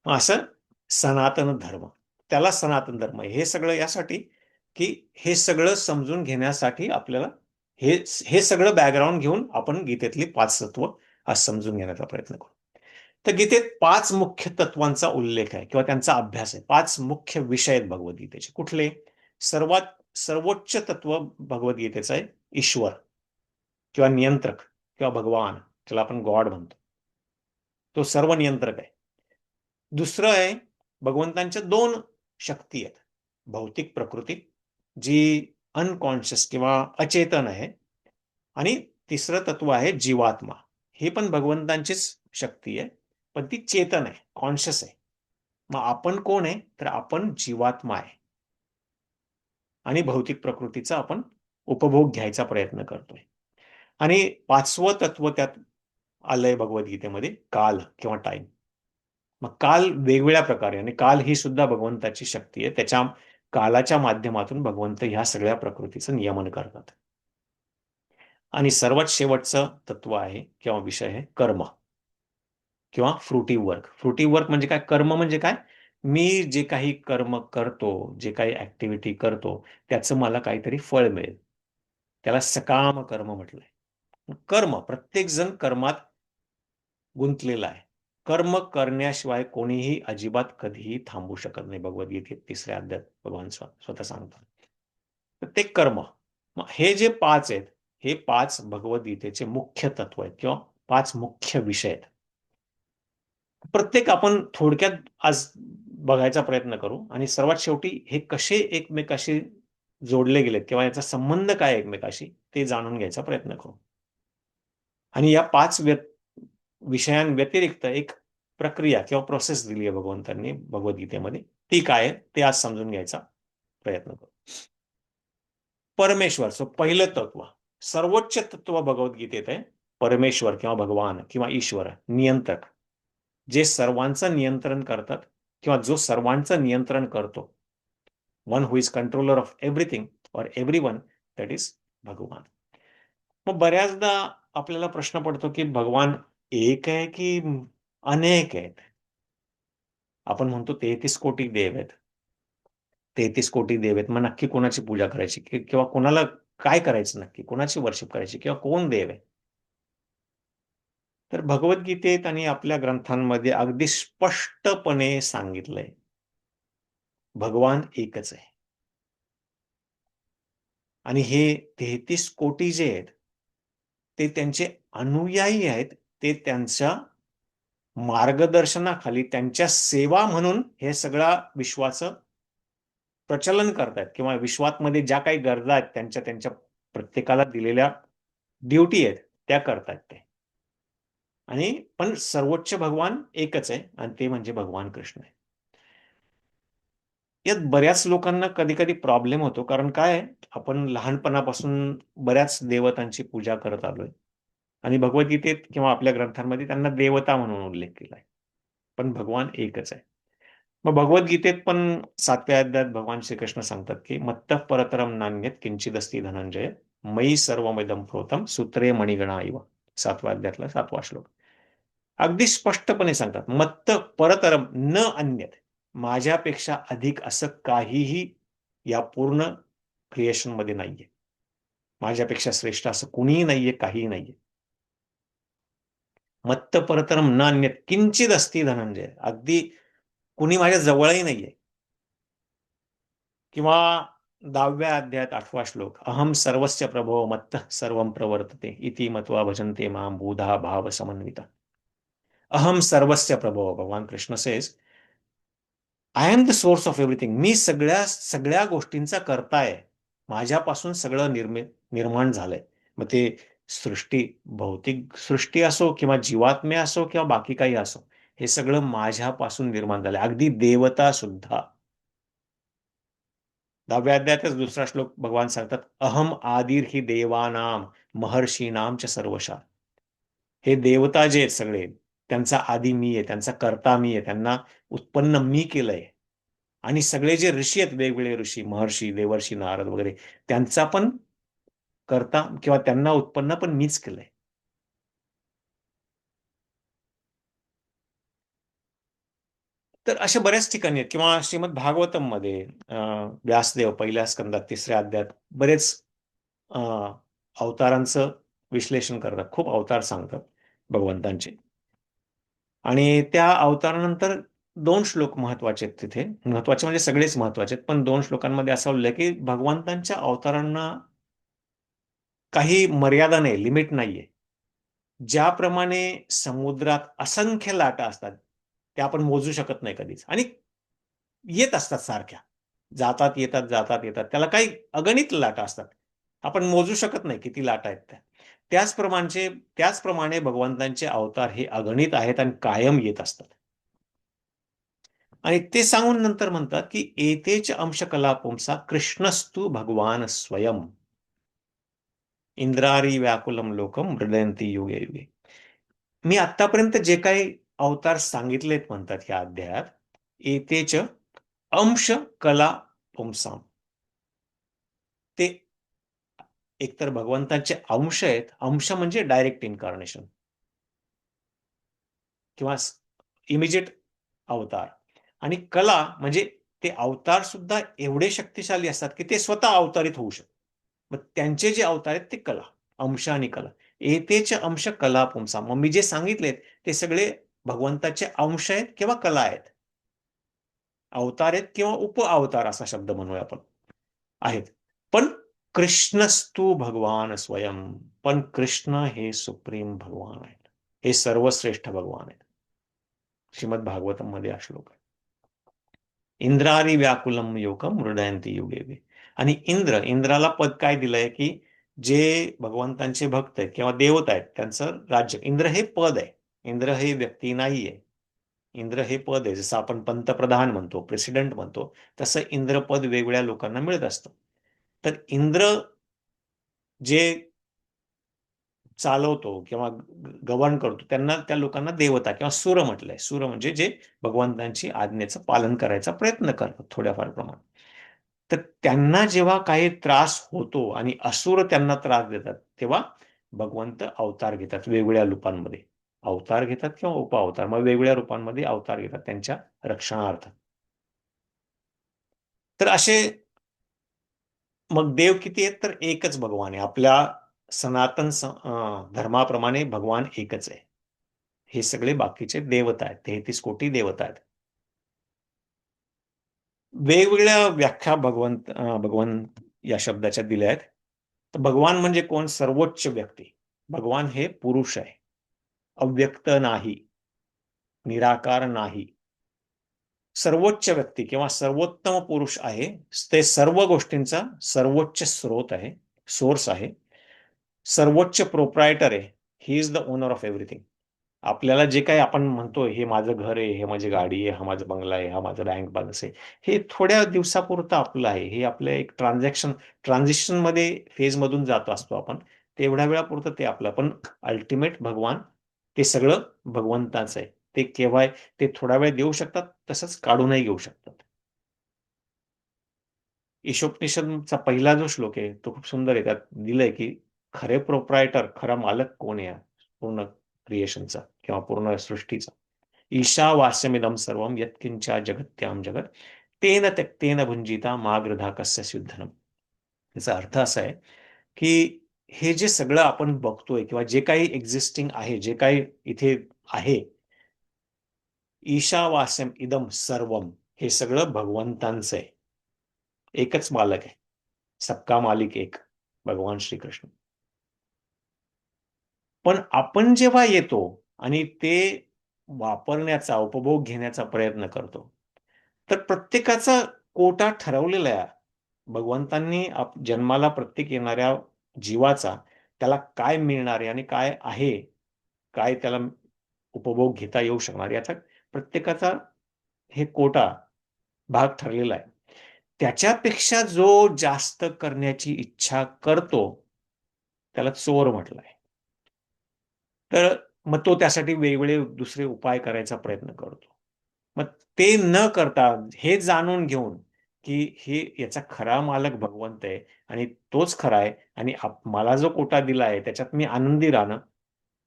असं सनातन धर्म, त्याला सनातन धर्म आहे. हे सगळं यासाठी की हे सगळं समजून घेण्यासाठी आपल्याला हे हे सगळं बॅकग्राऊंड घेऊन आपण गीतेतली 5 तत्व आज समजून घेण्याचा प्रयत्न करू. तर गीतेत 5 मुख्य तत्वांचा उल्लेख आहे किंवा त्यांचा अभ्यास आहे. 5 मुख्य विषय आहेत भगवद्गीतेचे. कुठले? सर्वोच्च तत्व भगवद्गीतेचं आहे ईश्वर किंवा नियंत्रक किंवा भगवान, त्याला आपण गॉड म्हणतो. तो सर्व नियंत्रक आहे. दुसरं आहे, भगवंतांच्या 2 शक्ती आहेत. भौतिक प्रकृती जी अनकॉन्शियस किंवा अचेतन आहे, आणि तिसरं तत्व आहे जीवात्मा. हे पण भगवंतांचीच शक्ती आहे, पण ती चेतन आहे, कॉन्शियस आहे. मग आपण कोण आहे? तर आपण जीवात्मा आहे, आणि भौतिक प्रकृतीचा आपण उपभोग घ्यायचा प्रयत्न करतोय. आणि 5वं तत्व त्यात आलंय भगवद्गीतेमध्ये, काल किंवा टाइम. मग काल वेगवेगळ्या प्रकारे, आणि काल ही सुद्धा भगवंताची शक्ती आहे. त्याच्या कालाच्या माध्यमातून भगवंत ह्या सगळ्या प्रकृतीचं नियमन करतात. आणि सर्वात शेवटचं तत्व आहे किंवा विषय आहे कर्म किंवा फ्रुटिव्ह वर्क. फ्रुटिव्ह वर्क म्हणजे काय? कर्म म्हणजे काय? मी जे काही कर्म करतो, जे काही ऍक्टिव्हिटी करतो, त्याचं मला काहीतरी फळ मिळेल. त्याला सकाम कर्म म्हटलंय. कर्म, प्रत्येक जण कर्मात गुंतलेला आहे. कर्म करण्याशिवाय कोणीही अजिबात कधीही थांबू शकत नाही. भगवद्गीतेत 3ऱ्या अध्यायात भगवान स्वतः सांगतात. तर ते कर्म. मग हे जे 5 आहेत, हे 5 भगवद्गीतेचे मुख्य तत्व आहेत किंवा 5 मुख्य विषय आहेत. प्रत्येक आपण थोडक्यात आज बघायचा प्रयत्न करू आणि सर्वात शेवटी हे कसे एकमेकाशी जोडले गेलेत किंवा याचा संबंध काय एकमेकाशी ते जाणून घ्यायचा प्रयत्न करू. आणि या 5 विषयांव्यतिरिक्त एक प्रक्रिया किंवा प्रोसेस दिली आहे भगवंतांनी भगवद्गीतेमध्ये. ती काय आहे ते आज समजून घ्यायचा प्रयत्न करू. परमेश्वर, पहिलं तत्व, सर्वोच्च तत्व भगवद्गीतेत आहे. परमेश्वर किंवा भगवान किंवा ईश्वर, नियंत्रक, जे सर्वांचं नियंत्रण करतात किंवा जो सर्वांचं नियंत्रण करतो. One who is controller of everything or everyone, that is भगवान. मग बऱ्याचदा आपल्याला प्रश्न पडतो की भगवान एक आहे की अनेक आहेत. आपण म्हणतो 33 कोटी देव आहेत. 33 कोटी देव आहेत. मग नक्की कोणाची पूजा करायची किंवा कोणाला काय करायचं, नक्की कोणाची वर्शिप करायची किंवा कोण देव आहे? तर भगवद्गीतेत आणि आपल्या ग्रंथांमध्ये अगदी स्पष्टपणे सांगितलंय, भगवान एकच आहे. आणि हे 33 कोटी जे आहेत, ते त्यांचे अनुयायी आहेत. ते त्यांच्या मार्गदर्शनाखाली, त्यांच्या सेवा म्हणून हे सगळ्या विश्वाचं प्रचलन करतायत किंवा विश्वामध्ये ज्या काही गरजा आहेत, त्यांच्या त्यांच्या प्रत्येकाला दिलेल्या ड्युटी आहेत, त्या करतायत ते. आणि पण सर्वोच्च भगवान एकच आहे आणि ते म्हणजे भगवान कृष्ण आहे. यात बऱ्याच लोकांना कधी-कधी प्रॉब्लेम होतो. कारण काय आहे, आपण लहानपणापासून बऱ्याच देवतांची पूजा करत आलोय आणि भगवद्गीतेत किंवा आपल्या ग्रंथांमध्ये त्यांना देवता म्हणून उल्लेख केलाय. पण भगवान एकच आहे. मग भगवद्गीतेत पण 7व्या अध्यायात भगवान श्रीकृष्ण सांगतात, की "मत्तः परतरं नान्यत् किंचिदस्ति धनंजय, मयि सर्वमिदं प्रोतं सूत्रे मणिगणा इव." 7व्या अध्यायातला 7वा श्लोक. अगदी स्पष्टपणे सांगतात, "मत्तः परतरं न अन्यत्." माझ्यापेक्षा अधिक असं काहीही या पूर्ण क्रिएशनमध्ये नाहीये. माझ्यापेक्षा श्रेष्ठ असं कुणीही नाहीये, काहीही नाहीये. मत्त परतरम न अन्यत् किंचित अस्ति धनंजय. अगदी कुणी माझ्या जवळही नाहीये. किंवा 10व्या अध्यायात 8वा श्लोक, अहम सर्वस्य प्रभो मत्तः सर्वं प्रवर्तते इति मत्वा भजन्ते माम बुधा भाव समन्विता. अहम सर्वस्य प्रभो, भगवान Krishna says, I am the source of everything. मी सगळ्या सगळ्या गोष्टींचा कर्ता आहे. माझ्यापासून सगळं निर्माण झालंय. मग ते सृष्टी, भौतिक सृष्टी असो किंवा जीवात्मे असो किंवा बाकी काही असो, हे सगळं माझ्यापासून निर्माण झालंय. अगदी देवता सुद्धा. 10व्या अध्यायातच 2रा श्लोक भगवान सांगतात, अहम आदिर्हि देवानाम महर्षीणाम च सर्वशः. हे देवता जे आहेत सगळे, त्यांचा आदी मी आहे, त्यांचा कर्ता मी आहे, त्यांना उत्पन्न मी केलंय. आणि सगळे जे ऋषी आहेत, वेगवेगळे ऋषी, महर्षी, देवर्षी, नारद वगैरे, त्यांचा पण कर्ता किंवा त्यांना उत्पन्न पण मीच केलंय. तर अशा बऱ्याच ठिकाणी आहेत किंवा श्रीमद भागवतममध्ये व्यासदेव पहिल्या स्कंदात 3ऱ्या अध्यायात बरेच अ, अवतारांचं विश्लेषण करतात. खूप अवतार सांगतात भगवंतांचे. आणि त्या अवतारानंतर 2 श्लोक महत्वाचे आहेत तिथे. महत्वाचे म्हणजे सगळेच महत्वाचे आहेत. पण 2 श्लोकांमध्ये असा उल्लेख आहे, की भगवंतांच्या अवतारांना काही मर्यादा नाही, लिमिट नाहीये. ज्याप्रमाणे समुद्रात असंख्य लाटा असतात, त्या आपण मोजू शकत नाही कधीच आणि येत असतात सारख्या. जातात, येतात, जातात, येतात. त्याला काही अगणित लाटा असतात. आपण मोजू शकत नाही किती लाटा आहेत त्या. त्याचप्रमाणे भगवंतांचे अवतार हे अगणित आहेत आणि कायम येत असतात. आणि ते सांगून नंतर म्हणतात, की "एतेच अंश कला पुंसा कृष्णस्तु भगवान स्वयं. इंद्रारी व्याकुलम लोकम हृदयंती युगे युगे." मी आत्तापर्यंत जे काही अवतार सांगितलेत म्हणतात ह्या अध्यायात, एतेच अंश कला पुंसाम. ते एकतर भगवंताचे अंश आहेत. अंश म्हणजे डायरेक्ट इन्कार्नेशन किंवा इमिजिएट अवतार आणि कला म्हणजे ते अवतार सुद्धा एवढे शक्तिशाली असतात, की ते स्वतः अवतारित होऊ शकतात. मग त्यांचे जे अवतार आहेत ते कला, अंश आणि कला. एतेच अंश कला पुंसाम. मग मी जे सांगितलेत ते सगळे भगवंताचे अंश आहेत किंवा कला आहेत, अवतार आहेत किंवा उप अवतार असा शब्द म्हणूया आपण, आहेत. पण कृष्णस्तु भगवान स्वयं, पण कृष्ण हे सुप्रीम भगवान आहेत, हे सर्वश्रेष्ठ भगवान आहेत. श्रीमद भागवतम मध्ये हा श्लोक आहे. इंद्रारी व्याकुलम योगम हृदयंती युगे. आणि इंद्राला पद काय दिलंय, की जे भगवंतांचे भक्त आहेत किंवा देवता आहेत त्यांचं राज्य, इंद्र हे पद आहे, इंद्र हे व्यक्ती नाहीये. इंद्र हे पद आहे, जसं आपण पंतप्रधान म्हणतो, प्रेसिडेंट म्हणतो, तसं इंद्रपद वेगवेगळ्या लोकांना मिळत असतं. तर इंद्र जे चालवतो किंवा गव्हर्न करतो त्यांना, त्या लोकांना देवता किंवा सूर म्हटलंय. सूर म्हणजे जे भगवंतांची आज्ञेचं पालन करायचा प्रयत्न करतात थोड्याफार प्रमाणात. तर त्यांना जेव्हा काही त्रास होतो आणि असुर त्यांना त्रास देतात, तेव्हा भगवंत अवतार घेतात वेगवेगळ्या रूपांमध्ये. अवतार घेतात किंवा उपअवतार, मग वेगवेगळ्या रूपांमध्ये अवतार घेतात त्यांच्या रक्षणार्थ. तर असे मग देव किती आहेत, तर एकच भगवान आहे. आपल्या सनातन धर्माप्रमाणे भगवान एकच आहे. हे सगळे बाकीचे देवता आहेत, 33 कोटी देवता आहेत. वेगवेगळ्या व्याख्या भगवान या शब्दाच्या दिल्या आहेत. तर भगवान म्हणजे कोण? सर्वोच्च व्यक्ती. भगवान हे पुरुष आहे, अव्यक्त नाही, निराकार नाही. सर्वोच्च व्यक्ती किंवा सर्वोत्तम पुरुष आहे. ते सर्व गोष्टींचा सर्वोच्च स्रोत आहे, सोर्स आहे. सर्वोच्च प्रोप्रायटर आहे. He is the owner of everything. आपल्याला जे काही आपण म्हणतो, हे माझं घर आहे, हे माझी गाडी आहे, हा माझा बंगला आहे, हा माझा बँक बॅलन्स आहे, हे थोड्या दिवसापुरतं आपलं आहे. हे आपलं एक ट्रान्झिशन मध्ये फेज मधून जात असतो आपण, तेवढ्या वेळापुरतं ते आपलं. पण अल्टिमेट भगवान, ते सगळं भगवंताचं आहे. ते केव्हा, ते थोडा वेळ देऊ शकतात, तसंच काढूनही घेऊ शकतात. ईशोपनिषदचा पहिला जो श्लोक आहे तो खूप सुंदर आहे. त्यात दिलंय की खरे प्रोप्रायटर, खरा मालक कोण आहे पूर्ण क्रिएशनचा किंवा पूर्ण सृष्टीचा. ईशावास्यमिदं सर्वं यत्किंचा जगत्याम जगत तेन त्यक्तेन भुंजिता मागृधा कस्य स्युद्धनम. याचा अर्थ असा आहे की हे जे सगळं आपण बघतोय किंवा जे काही एक्झिस्टिंग आहे, जे काही इथे आहे, ईशावास्यम इदम सर्वम, हे सगळं भगवंतांचं आहे. एकच मालक आहे, सबका मालिक एक, भगवान श्रीकृष्ण. पण आपण जेव्हा येतो आणि ते वापरण्याचा, उपभोग घेण्याचा प्रयत्न करतो, तर प्रत्येकाचा कोटा ठरवलेला आहे. भगवंतांनी जन्माला प्रत्येक येणाऱ्या जीवाचा, त्याला काय मिळणार आहे आणि काय आहे, काय त्याला उपभोग घेता येऊ शकणार, याचा प्रत्येकाचा हे कोटा, भाग ठरलेला आहे. त्याच्यापेक्षा जो जास्त करण्याची इच्छा करतो, त्याला चोर म्हटलंय. तर मग तो त्यासाठी वेगवेगळे दुसरे उपाय करायचा प्रयत्न करतो. मग ते न करता हे जाणून घेऊन, की हे याचा खरा मालक भगवंत आहे आणि तोच खरा आहे आणि मला जो कोटा दिला आहे त्याच्यात मी आनंदी राहणं,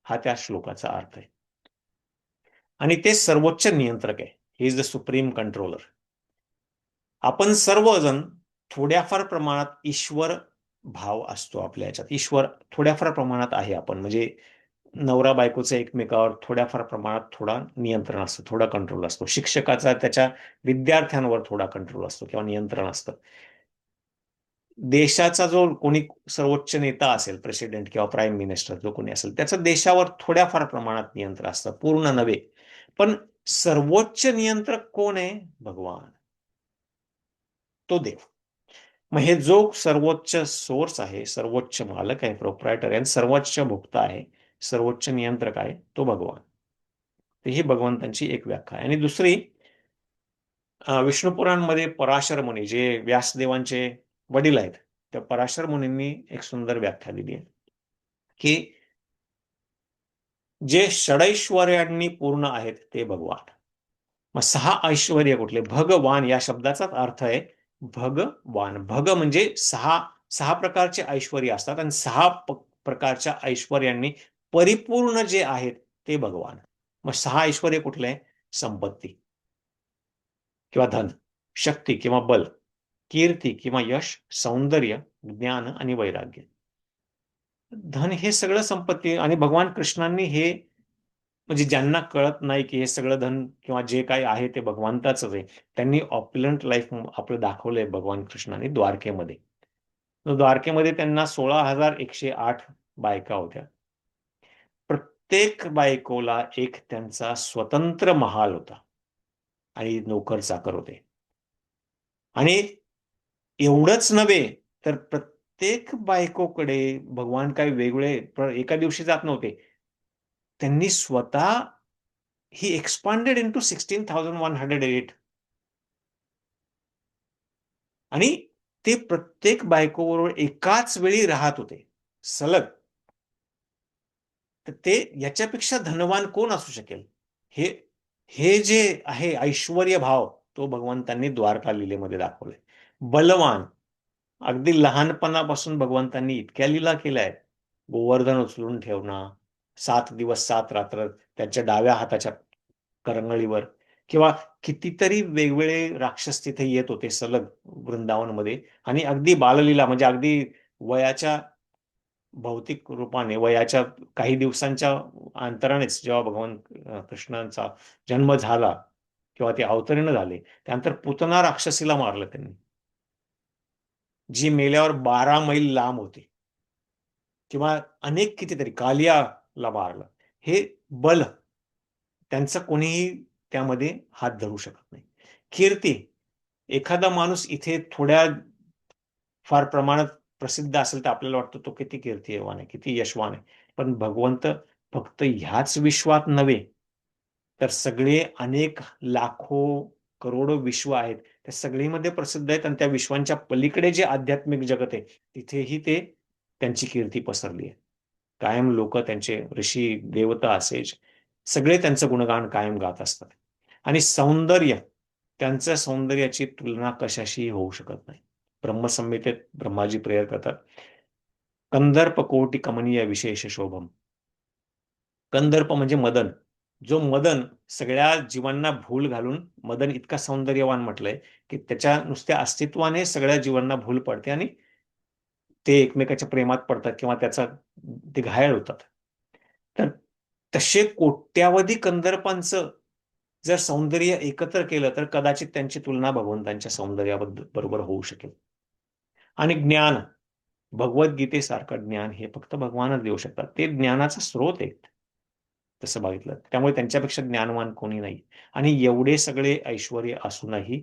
हा त्या श्लोकाचा अर्थ आहे. आणि ते सर्वोच्च नियंत्रक आहे. He is the supreme controller. आपण सर्वजण थोड्याफार प्रमाणात ईश्वर भाव असतो आपल्या ह्याच्यात. ईश्वर थोड्याफार प्रमाणात आहे आपण, म्हणजे नवरा बायकोचं एकमेकावर थोड्याफार प्रमाणात थोडा नियंत्रण असतं, थोडा कंट्रोल असतो. शिक्षकाचा त्याच्या विद्यार्थ्यांवर थोडा कंट्रोल असतो किंवा नियंत्रण असतं. देशाचा जो कोणी सर्वोच्च नेता असेल, प्रेसिडेंट किंवा प्राईम मिनिस्टर जो कोणी असेल, त्याचं देशावर थोड्याफार प्रमाणात नियंत्रण असतं, पूर्ण नव्हे. पण सर्वोच्च नियंत्रक कोण आहे? भगवान, तो देव. मग हे जो सर्वोच्च सोर्स आहे, सर्वोच्च मालक आहे, प्रोप्रायटर आहे, सर्वोच्च भोक्ता आहे, सर्वोच्च नियंत्रक आहे, तो भगवान. तर ही भगवंतांची एक व्याख्या आहे. आणि दुसरी, विष्णू पुराणमध्ये पराशर मुनी, जे व्यासदेवांचे वडील आहेत, त्या पराशर मुनींनी एक सुंदर व्याख्या दिली आहे, की जे षडैश्वर्यांनी पूर्ण आहेत ते भगवान. मग 6 ऐश्वर्य कुठले? भगवान या शब्दाचाच अर्थ आहे भगवान. भग म्हणजे 6 प्रकारचे ऐश्वर्य असतात आणि 6 प्रकारच्या ऐश्वर्यांनी परिपूर्ण जे आहेत ते भगवान. मग 6 ऐश्वर्य कुठले? संपत्ती किंवा धन, शक्ती किंवा बल, कीर्ती किंवा यश, सौंदर्य, ज्ञान आणि वैराग्य. धन हे सगळं संपत्ती, आणि भगवान कृष्णांनी हे म्हणजे ज्यांना कळत नाही की हे सगळं धन किंवा जे काही आहे ते भगवंताचंच आहे, त्यांनी ऑपलंट लाईफ आपलं दाखवलंय भगवान कृष्णाने द्वारकेमध्ये. द्वारकेमध्ये त्यांना 16,108 बायका होत्या. प्रत्येक बायकोला एक त्यांचा स्वतंत्र महाल होता आणि नोकर चाकर होते. आणि एवढंच नव्हे, तर प्रत्येक बायकोकडे भगवान काही वेगळे एका दिवशी जात नव्हते. त्यांनी स्वतः ही एक्सपांडेड इंटू 16,108 आणि ते प्रत्येक बायकोबरोबर एकाच वेळी राहत होते, सलग. तर ते याच्यापेक्षा धनवान कोण असू शकेल? हे हे जे आहे ऐश्वर्य भाव, तो भगवंतांनी द्वारका लीलेमध्ये दाखवलाय. बलवान, अगदी लहानपणापासून भगवंतांनी इतक्या लीला केल्या आहेत. गोवर्धन उचलून ठेवणं, 7 दिवस 7 रात्र त्यांच्या डाव्या हाताच्या करंगळीवर, किंवा कितीतरी वेगवेगळे राक्षस तिथे येत होते सलग वृंदावनमध्ये. आणि अगदी बाललीला म्हणजे अगदी वयाच्या भौतिक रूपाने वयाच्या काही दिवसांच्या अंतरानेच जेव्हा भगवान कृष्णांचा जन्म झाला किंवा ते अवतरण झाले, त्यानंतर पुतना राक्षसीला मारलं त्यांनी, जी मेल्यावर 12 मैल लांब होती. किंवा अनेक कितीतरी कालियाला मारलं. हे बल, त्यांचं कोणीही त्यामध्ये हात धरू शकत नाही. कीर्ती, एखादा माणूस इथे थोड्या फार प्रमाणात प्रसिद्ध असेल तर आपल्याला वाटतं तो किती कीर्तिवान आहे, किती यशवान आहे. पण भगवंत फक्त ह्याच विश्वात नव्हे, तर सगळे अनेक लाखो करोडो विश्व आहेत, त्या सगळीमध्ये प्रसिद्ध आहेत. आणि त्या विश्वांच्या पलीकडे जे आध्यात्मिक जगत आहे, तिथेही ते त्यांची कीर्ती पसरली आहे. कायम लोक त्यांचे ऋषी देवता असेच सगळे त्यांचं गुणगान कायम गात असतात. आणि सौंदर्य, त्यांच्या सौंदर्याची तुलना कशाशी होऊ शकत नाही. ब्रह्मसंहितेत ब्रह्माजी प्रेयर करतात, कंदर्प कोटी कमनीय विशेष शोभम. कंदर्प म्हणजे मदन. जो मदन सगळ्या जीवांना भूल घालून, मदन इतका सौंदर्यवान म्हटलंय की त्याच्या नुसत्या अस्तित्वाने सगळ्या जीवांना भूल पडते आणि ते एकमेकाच्या प्रेमात पडतात किंवा त्याचा ते घायल होतात. तर तसे कोट्यावधी कंदर्पांचं जर सौंदर्य एकत्र केलं तर कदाचित त्यांची तुलना भगवंतांच्या सौंदर्याबद्दल बरोबर होऊ शकेल. आणि ज्ञान, भगवद्गीतेसारखं ज्ञान हे फक्त भगवानच देऊ शकतात. ते ज्ञानाचा स्रोत आहे तसं बघितलं, त्यामुळे त्यांच्यापेक्षा ज्ञानवान कोणी नाही. आणि एवढे सगळे ऐश्वर असूनही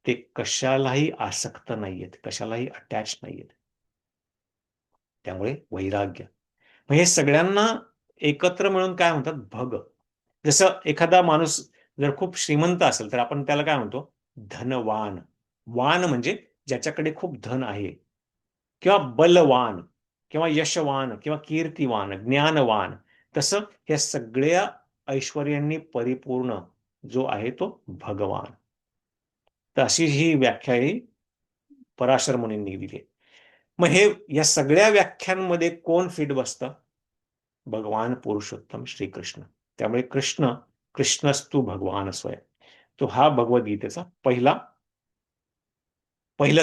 ते कशालाही आसक्त नाहीयेत, कशालाही अटॅच नाहीयेत. त्यामुळे वैराग्य, मग हे सगळ्यांना एकत्र मिळून काय म्हणतात? भग. जसं एखादा माणूस जर खूप श्रीमंत असेल तर आपण त्याला काय म्हणतो? धनवान. वान म्हणजे ज्याच्याकडे खूप धन आहे, किंवा बलवान, किंवा यशवान, किंवा कीर्तिवान, ज्ञानवान. तसं या सगळ्या ऐश्वर्यांनी परिपूर्ण जो आहे तो भगवान. तर अशी ही व्याख्या ही पराशर मुनींनी दिली. मग हे या सगळ्या व्याख्यांमध्ये कोण फिट बसतं? भगवान पुरुषोत्तम श्रीकृष्ण. त्यामुळे कृष्ण, कृष्णस्तु भगवान स्वयं, तो हा भगवद्गीतेचा पहिलं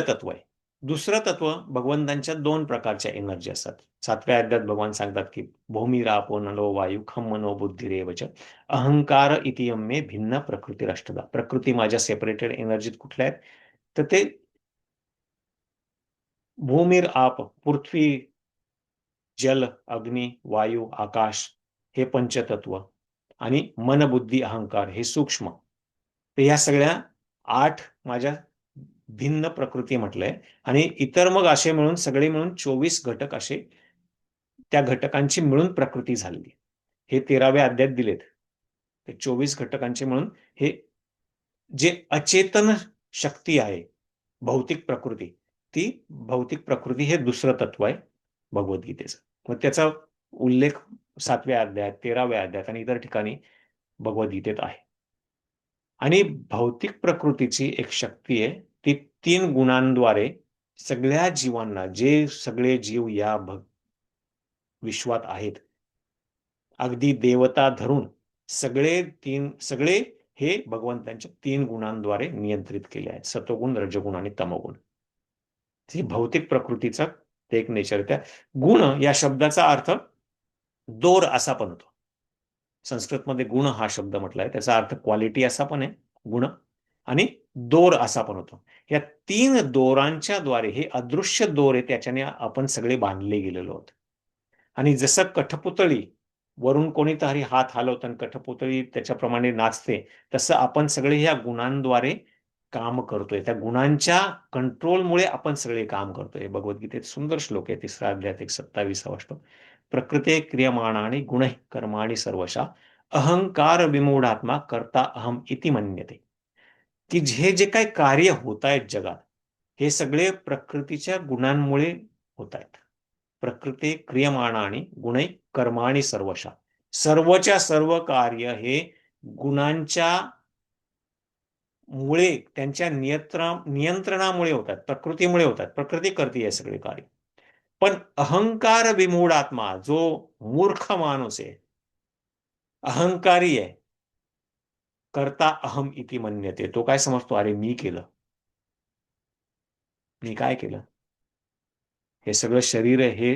तत्व आहे. दुसरं तत्व, भगवंतांच्या 2 प्रकारच्या एनर्जी असतात. 7व्या अध्यायात भगवान सांगतात की भूमिरापो नलो वायू खम मनो बुद्धिरेवच अहंकार इतियम मे भिन्न प्रकृती. प्रकृती माझ्या सेपरेटेड एनर्जीत कुठल्या आहेत? तर ते भूमीर आप, पृथ्वी, जल, अग्नी, वायू, आकाश, हे पंचतत्व. आणि मन, बुद्धी, अहंकार हे सूक्ष्म. तर ह्या सगळ्या 8 माझ्या भिन्न प्रकृती म्हटलंय. आणि इतर मग असे मिळून सगळे मिळून 24 घटक असे त्या घटकांची मिळून प्रकृती झालेली. हे 13व्या अध्यायात दिलेत. ते 24 घटकांचे मिळून हे जे अचेतन शक्ती आहे, भौतिक प्रकृती, ती भौतिक प्रकृती हे दुसरं तत्व आहे भगवद्गीतेचं. मग त्याचा उल्लेख 7व्या अध्यायात, 13व्या अध्यायात आणि इतर ठिकाणी भगवद्गीतेत आहे. आणि भौतिक प्रकृतीची एक शक्ती आहे, ती 3 गुणांद्वारे सगळ्या जीवांना, जे सगळे जीव या विश्वात आहेत, अगदी देवता धरून सगळे हे भगवंतांच्या 3 गुणांद्वारे नियंत्रित केले आहेत, सत्वगुण, रजगुण आणि तमोगुण. ही भौतिक प्रकृतीचा ते एक नेचर. त्या गुण या शब्दाचा अर्थ दोर असा पण होतो. संस्कृतमध्ये गुण हा शब्द म्हटलाय, त्याचा अर्थ क्वालिटी असा पण आहे, गुण, आणि दोर असा पण होतो. या 3 दोरांच्या द्वारे, हे अदृश्य दोर आहे, त्याच्याने आपण सगळे बांधले गेलेलो आहोत. आणि जसं कठपुतळी वरून कोणीतरी हात हलवतं आणि कठपुतळी त्याच्याप्रमाणे नाचते, तसं आपण सगळे ह्या गुणांद्वारे काम करतोय. त्या गुणांच्या कंट्रोलमुळे आपण सगळे काम करतोय. भगवद्गीतेत सुंदर श्लोक आहे, 3रा अध्यायात 27वा श्लोक. प्रकृते क्रियमाणानि गुणैः कर्माणि सर्वशः अहंकार विमूढात्मा कर्ता अहम इति मन्यते. की हे जे काही कार्य होत आहेत जगात, हे सगळे प्रकृतीच्या गुणांमुळे होत आहेत. प्रकृते क्रियमाणानि गुणैः कर्माणि सर्वशः. सर्वच्या सर्व कार्य हे गुणांच्या मुळे, त्यांच्या नियंत्रणामुळे होतात, प्रकृतीमुळे होतात. प्रकृती करते हे सगळे कार्य. पण अहंकार विमूढ आत्मा, जो मूर्ख माणूस आहे, अहंकारी आहे, करता अहम इति मन्यते, तो काय समजतो, अरे मी केलं, मी काय केलं, हे सगळं शरीर आहे, हे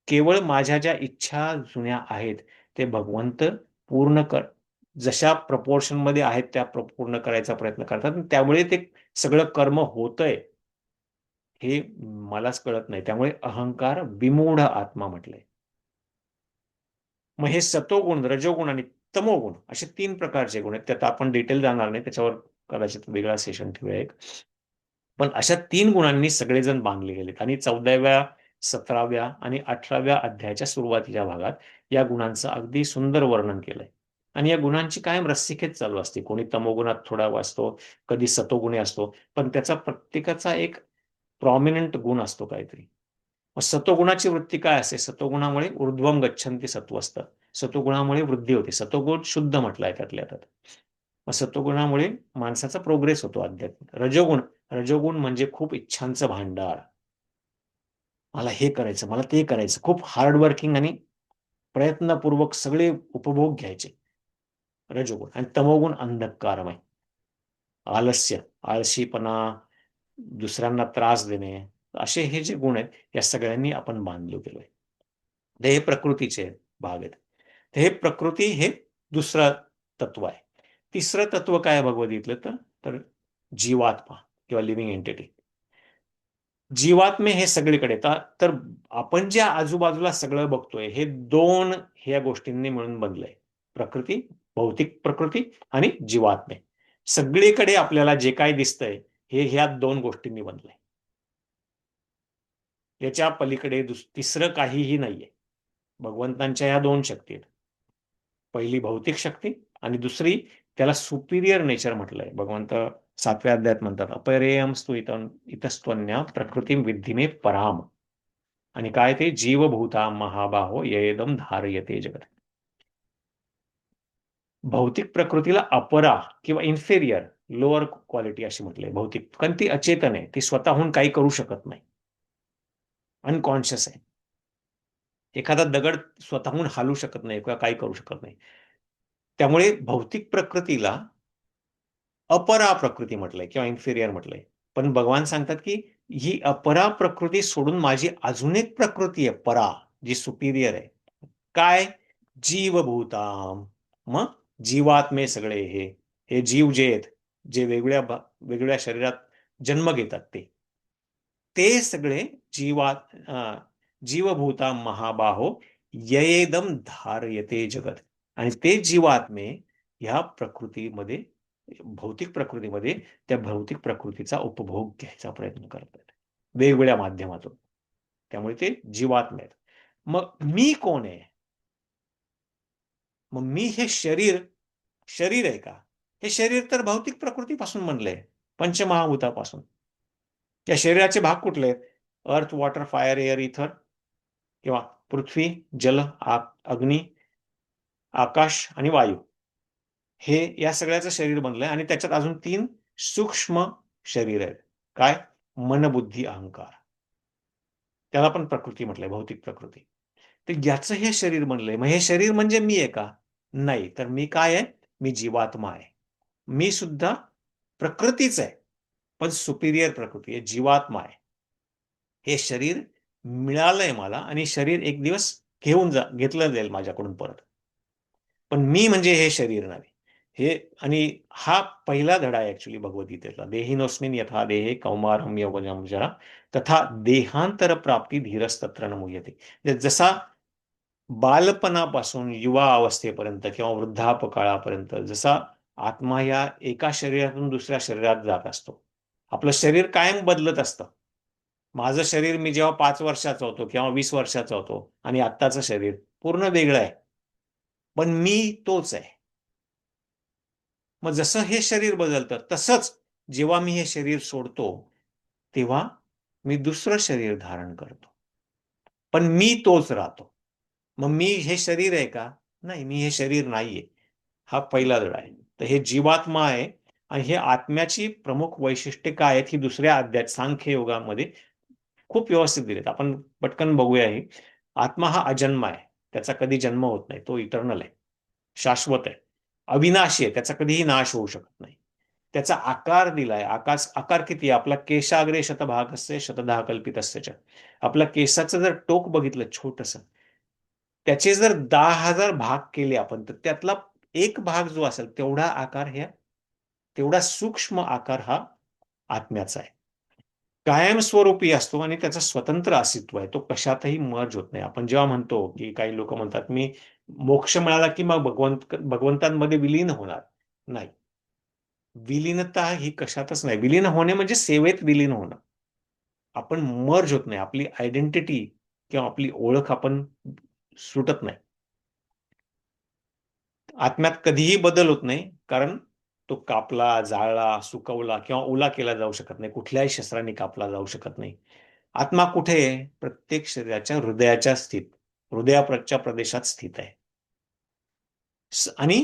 केवळ माझ्या ज्या इच्छा जुन्या आहेत ते भगवंत पूर्ण कर, जशा प्रपोर्शन मध्ये आहेत त्या पूर्ण करायचा प्रयत्न करतात, आणि त्यामुळे ते सगळं कर्म होतंय हे मलाच कळत नाही. त्यामुळे अहंकार विमूढ आत्मा म्हटलंय. मग हे सतोगुण, रजोगुण आणि तमोगुण असे 3 प्रकारचे गुण आहेत. त्यात आपण डिटेल जाणार नाही, त्याच्यावर कदाचित वेगळा सेशन ठेवूया एक. पण अशा 3 गुणांनी सगळेजण बांधले गेलेत, आणि 14व्या, 17व्या आणि 18व्या अध्यायाच्या सुरुवातीच्या भागात या गुणांचं अगदी सुंदर वर्णन केलंय. आणि या गुणांची कायम रस्सीखेच चालू असते. कोणी तमोगुणात थोडा वाचतो, कधी सतोगुणी असतो, पण त्याचा प्रत्येकाचा एक प्रॉमिनंट गुण असतो काहीतरी. मग सतोगुणाची वृत्ती काय असते? सतोगुणामुळे ऊर्ध्वम गच्छन्ति सत्वस्त, सतोगुणामुळे वृद्धी होते. सतोगुण शुद्ध म्हटलाय त्यातल्या त्यात. मग सतोगुणामुळे माणसाचा प्रोग्रेस होतो अध्यात्मिक. रजोगुण, रजोगुण म्हणजे खूप इच्छांचं भांडार. मला हे करायचं, मला ते करायचं, खूप हार्ड वर्किंग आणि प्रयत्नपूर्वक सगळे उपभोग घ्यायचे, रजोगुण. आणि तमोगुण अंधकारमय, आलस्य, आळशीपणा, दुसऱ्यांना त्रास देणे, असे हे जे गुण आहेत या सगळ्यांनी आपण बांधलो गेलोय. हे प्रकृतीचे भाग आहेत. हे प्रकृती हे दुसरं तत्व आहे. तिसरं तत्व काय भगवद्गीतेतलं, तर जीवात्मा किंवा लिव्हिंग एंटिटी. जीवात्मे हे सगळीकडे येतात. तर आपण ज्या आजूबाजूला सगळं बघतोय, हे 2 ह्या गोष्टींनी मिळून बनलंय. प्रकृती, भौतिक प्रकृती आणि जीवात्मे. सगळीकडे आपल्याला जे काय दिसतंय हे ह्या 2 गोष्टींनी बनलंय. याच्या पलीकडे तिसरं काहीही नाहीये. भगवंतांच्या ह्या 2 शक्ती आहेत. पहिली भौतिक शक्ती आणि दुसरी, त्याला सुपिरियर नेचर म्हटलंय. भगवंत 7व्या अध्यायात म्हणतात, अपरेयम स्तु इतस्त्वन्या प्रकृतीम विद्धि मे पराम. आणि काय ते, जीवभूता महाबाहो येदम धारयते जगत. भौतिक प्रकृतीला अपरा किंवा इन्फेरियर, लोअर क्वालिटी अशी म्हटलंय भौतिक, कारण ती अचेतन आहे, ती स्वतःहून काही करू शकत नाही, अनकॉन्शियस आहे. एखादा दगड स्वतःहून हालू शकत नाही किंवा काही करू शकत नाही. त्यामुळे भौतिक प्रकृतीला अपरा प्रकृती म्हटलंय किंवा इन्फेरियर म्हटलंय. पण भगवान सांगतात की ही अपरा प्रकृती सोडून माझी अजून एक प्रकृती आहे परा, जी सुपिरियर आहे. काय? जीवभूताम. मग जीवात्मे सगळे हे हे जीव जे आहेत, जे वेगवेगळ्या शरीरात जन्म घेतात, ते सगळे जीवभूता महाबाहो ययेदम धारयते जगत. आणि ते जीवात्मे ह्या प्रकृतीमध्ये, भौतिक प्रकृतीमध्ये, त्या भौतिक प्रकृतीचा उपभोग घ्यायचा प्रयत्न करतात वेगवेगळ्या माध्यमातून. त्यामुळे ते जीवात्मे आहेत. मग मी कोण आहे? मग मी हे शरीर, शरीर आहे का? हे शरीर तर भौतिक प्रकृतीपासून बनलंय, पंचमहाभूतापासून. या शरीराचे भाग कुठले आहेत? अर्थ, वॉटर, फायर, एअर, इथर, किंवा पृथ्वी, जल, अग्नी, आकाश आणि वायू. हे या सगळ्याचं शरीर बनलंय, आणि त्याच्यात अजून 3 सूक्ष्म शरीर आहेत. काय? मन, बुद्धी, अहंकार. त्याला पण प्रकृती म्हटलंय, भौतिक प्रकृती. तर याचं हे शरीर बनलंय. मग हे शरीर म्हणजे मी आहे का? नाही. तर मी काय आहे? मी जीवात्मा आहे. मी सुद्धा प्रकृतीच आहे, पण सुपिरियर प्रकृती आहे, जीवात्मा आहे. हे शरीर मिळालंय मला, आणि शरीर एक दिवस घेतलं जाईल माझ्याकडून परत. पण मी म्हणजे हे शरीर नव्हे. हे आणि हा पहिला धडा आहे ऍक्च्युली भगवद्गीतेतला. देहिनोस्मिन यथा देहे कौमारम यौवनम जरा तथा देहांतर प्राप्ती धीरस्तत्र न मुह्यते. जसा बालपणापासून युवा अवस्थेपर्यंत किंवा वृद्धापकाळापर्यंत जसा आत्मा या एका शरीरातून दुसऱ्या शरीरात जात असतो. आपलं शरीर कायम बदलत असतं. माझं शरीर मी जेव्हा 5 वर्षाचा होतो किंवा 20 वर्षाचा होतो आणि आत्ताचं शरीर पूर्ण वेगळं आहे. पण मी तोच आहे. मग जसं हे शरीर बदलतं तसंच जेव्हा मी हे शरीर सोडतो तेव्हा मी दुसरं शरीर धारण करतो. पण मी तोच राहतो. मग मी हे शरीर आहे का? नाही, मी हे शरीर नाहीये. हा पहिला धडा आहे. तर हे जीवात्मा आहे आणि हे आत्म्याची प्रमुख वैशिष्ट्ये काय आहेत ही दुसऱ्या अध्यायात सांख्य योगामध्ये खूप व्यवस्थित दिलेत. आपण पटकन बघूया ही. आत्मा हा अजन्म आहे. त्याचा कधी जन्म होत नाही. तो इटर्नल आहे. शाश्वत आहे. अविनाशी आहे. त्याचा कधीही नाश होऊ शकत नाही. त्याचा आकार दिलाय. आकार किती आहे? आपला केशाग्रे शतभागस्य शतधा कल्पितस्य च. आपल्या केसाचं जर टोक बघितलं छोटंसं, त्याचे जर 10,000 भाग केले आपण तर त्यातला एक भाग जो असेल तेवढा आकार तेवढा सूक्ष्म आकार हा आत्म्याचा आहे. कायमस्वरूपी असतो आणि त्याचं स्वतंत्र अस्तित्व आहे. तो कशातही मर्ज होत नाही. आपण जेव्हा म्हणतो की काही लोक म्हणतात मी मोक्ष मिळाला की मग भगवंतांमध्ये विलीन होणार. नाही. विलीनता ही कशातच नाही. विलीन होणे म्हणजे सेवेत विलीन होणं. आपण मर्ज होत नाही. आपली आयडेंटिटी किंवा आपली ओळख आपण सुटत नाही. आत्म्यात कधीही बदल होत नाही, कारण तो कापला, जाळला, सुकवला किंवा ओला केला जाऊ शकत नाही. कुठल्याही शस्त्राने कापला जाऊ शकत नाही. आत्मा कुठे आहे? प्रत्येक शरीराच्या हृदयाच्या हृदयाच्या प्रदेशात स्थित आहे. आणि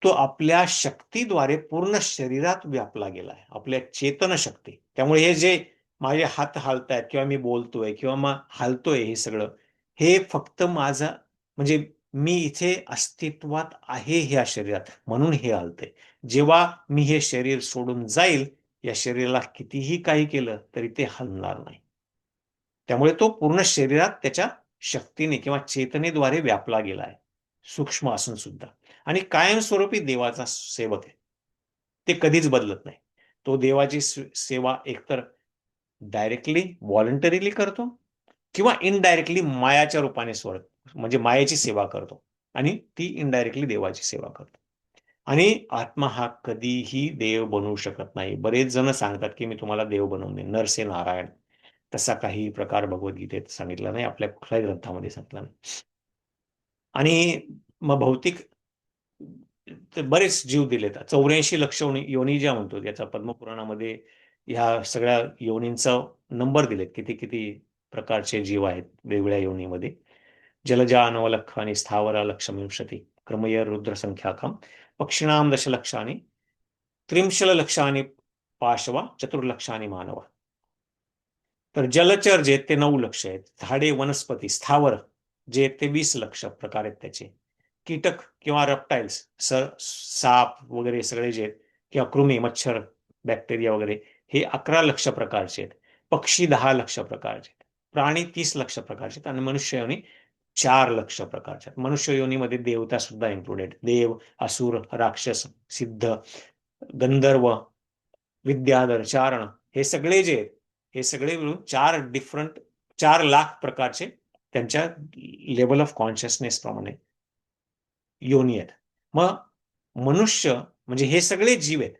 तो आपल्या शक्तीद्वारे पूर्ण शरीरात व्यापला गेलाय. आपल्या चेतन शक्ती. त्यामुळे हे जे माझे हात हालतायत किंवा मी बोलतोय किंवा मग हालतोय हे सगळं, हे फक्त माझं म्हणजे मी इथे अस्तित्वात आहे ह्या शरीरात म्हणून हे हालतंय. जेव्हा मी हे शरीर सोडून जाईल, या शरीराला कितीही काही केलं तरी ते हलणार नाही. त्यामुळे तो पूर्ण शरीरात त्याच्या शक्तीने किंवा चेतनेद्वारे व्यापला गेला आहे. सूक्ष्म असून सुद्धा. आणि कायमस्वरूपी देवाचा सेवक आहे. ते कधीच बदलत नाही. तो देवाची सेवा एकतर डायरेक्टली व्हॉलंटरीली करतो किंवा इनडायरेक्टली मायाच्या रूपाने म्हणजे मायेची सेवा करतो आणि ती इनडायरेक्टली देवाची सेवा करतो. आणि आत्मा हा कधीही देव बनवू शकत नाही. बरेच जण सांगतात की मी तुम्हाला देव बनवणे नरसे नारायण. तसा काही प्रकार भगवद्गीतेत सांगितला नाही. आपल्या कुठल्याही ग्रंथामध्ये सांगितला नाही. आणि मग भौतिक बरेच जीव दिलेत. 84 लक्ष योनी ज्या म्हणतो याचा पद्मपुराणामध्ये ह्या सगळ्या योनींचा नंबर दिलेत. किती किती प्रकारचे जीव आहेत वेगवेगळ्या योनीमध्ये. जलजा अनवलक्षानी स्थावरा लक्षमिंशती क्रमय रुद्र संख्याकम पक्षिणाम दशलक्षानी त्रिंशल लक्षानी पाशवा चतुर्लक्षानी मानवा. तर जलचर जे ते 9 लक्ष आहेत. झाडे वनस्पती स्थावर जे ते 20 लक्ष प्रकार आहेत त्याचे. कीटक किंवा रेप्टाइल्स साप वगैरे सगळे जे आहेत किंवा कृमी मच्छर बॅक्टेरिया वगैरे हे 11 लक्ष प्रकारचे आहेत. पक्षी 10 लक्ष प्रकारचे आहेत. प्राणी 30 लक्ष प्रकारचे आहेत आणि मनुष्य योनी 4 लक्ष प्रकारचे आहेत. मनुष्य योनीमध्ये देवता सुद्धा इन्क्लुडेड. देव, असुर, राक्षस, सिद्ध, गंधर्व, विद्याधर, चारण हे सगळे जे आहेत हे सगळे मिळून 4 लाख प्रकारचे त्यांच्या लेवल ऑफ कॉन्शियसनेस प्रमाणे योनी आहेत. मग मनुष्य म्हणजे हे सगळे जीव आहेत.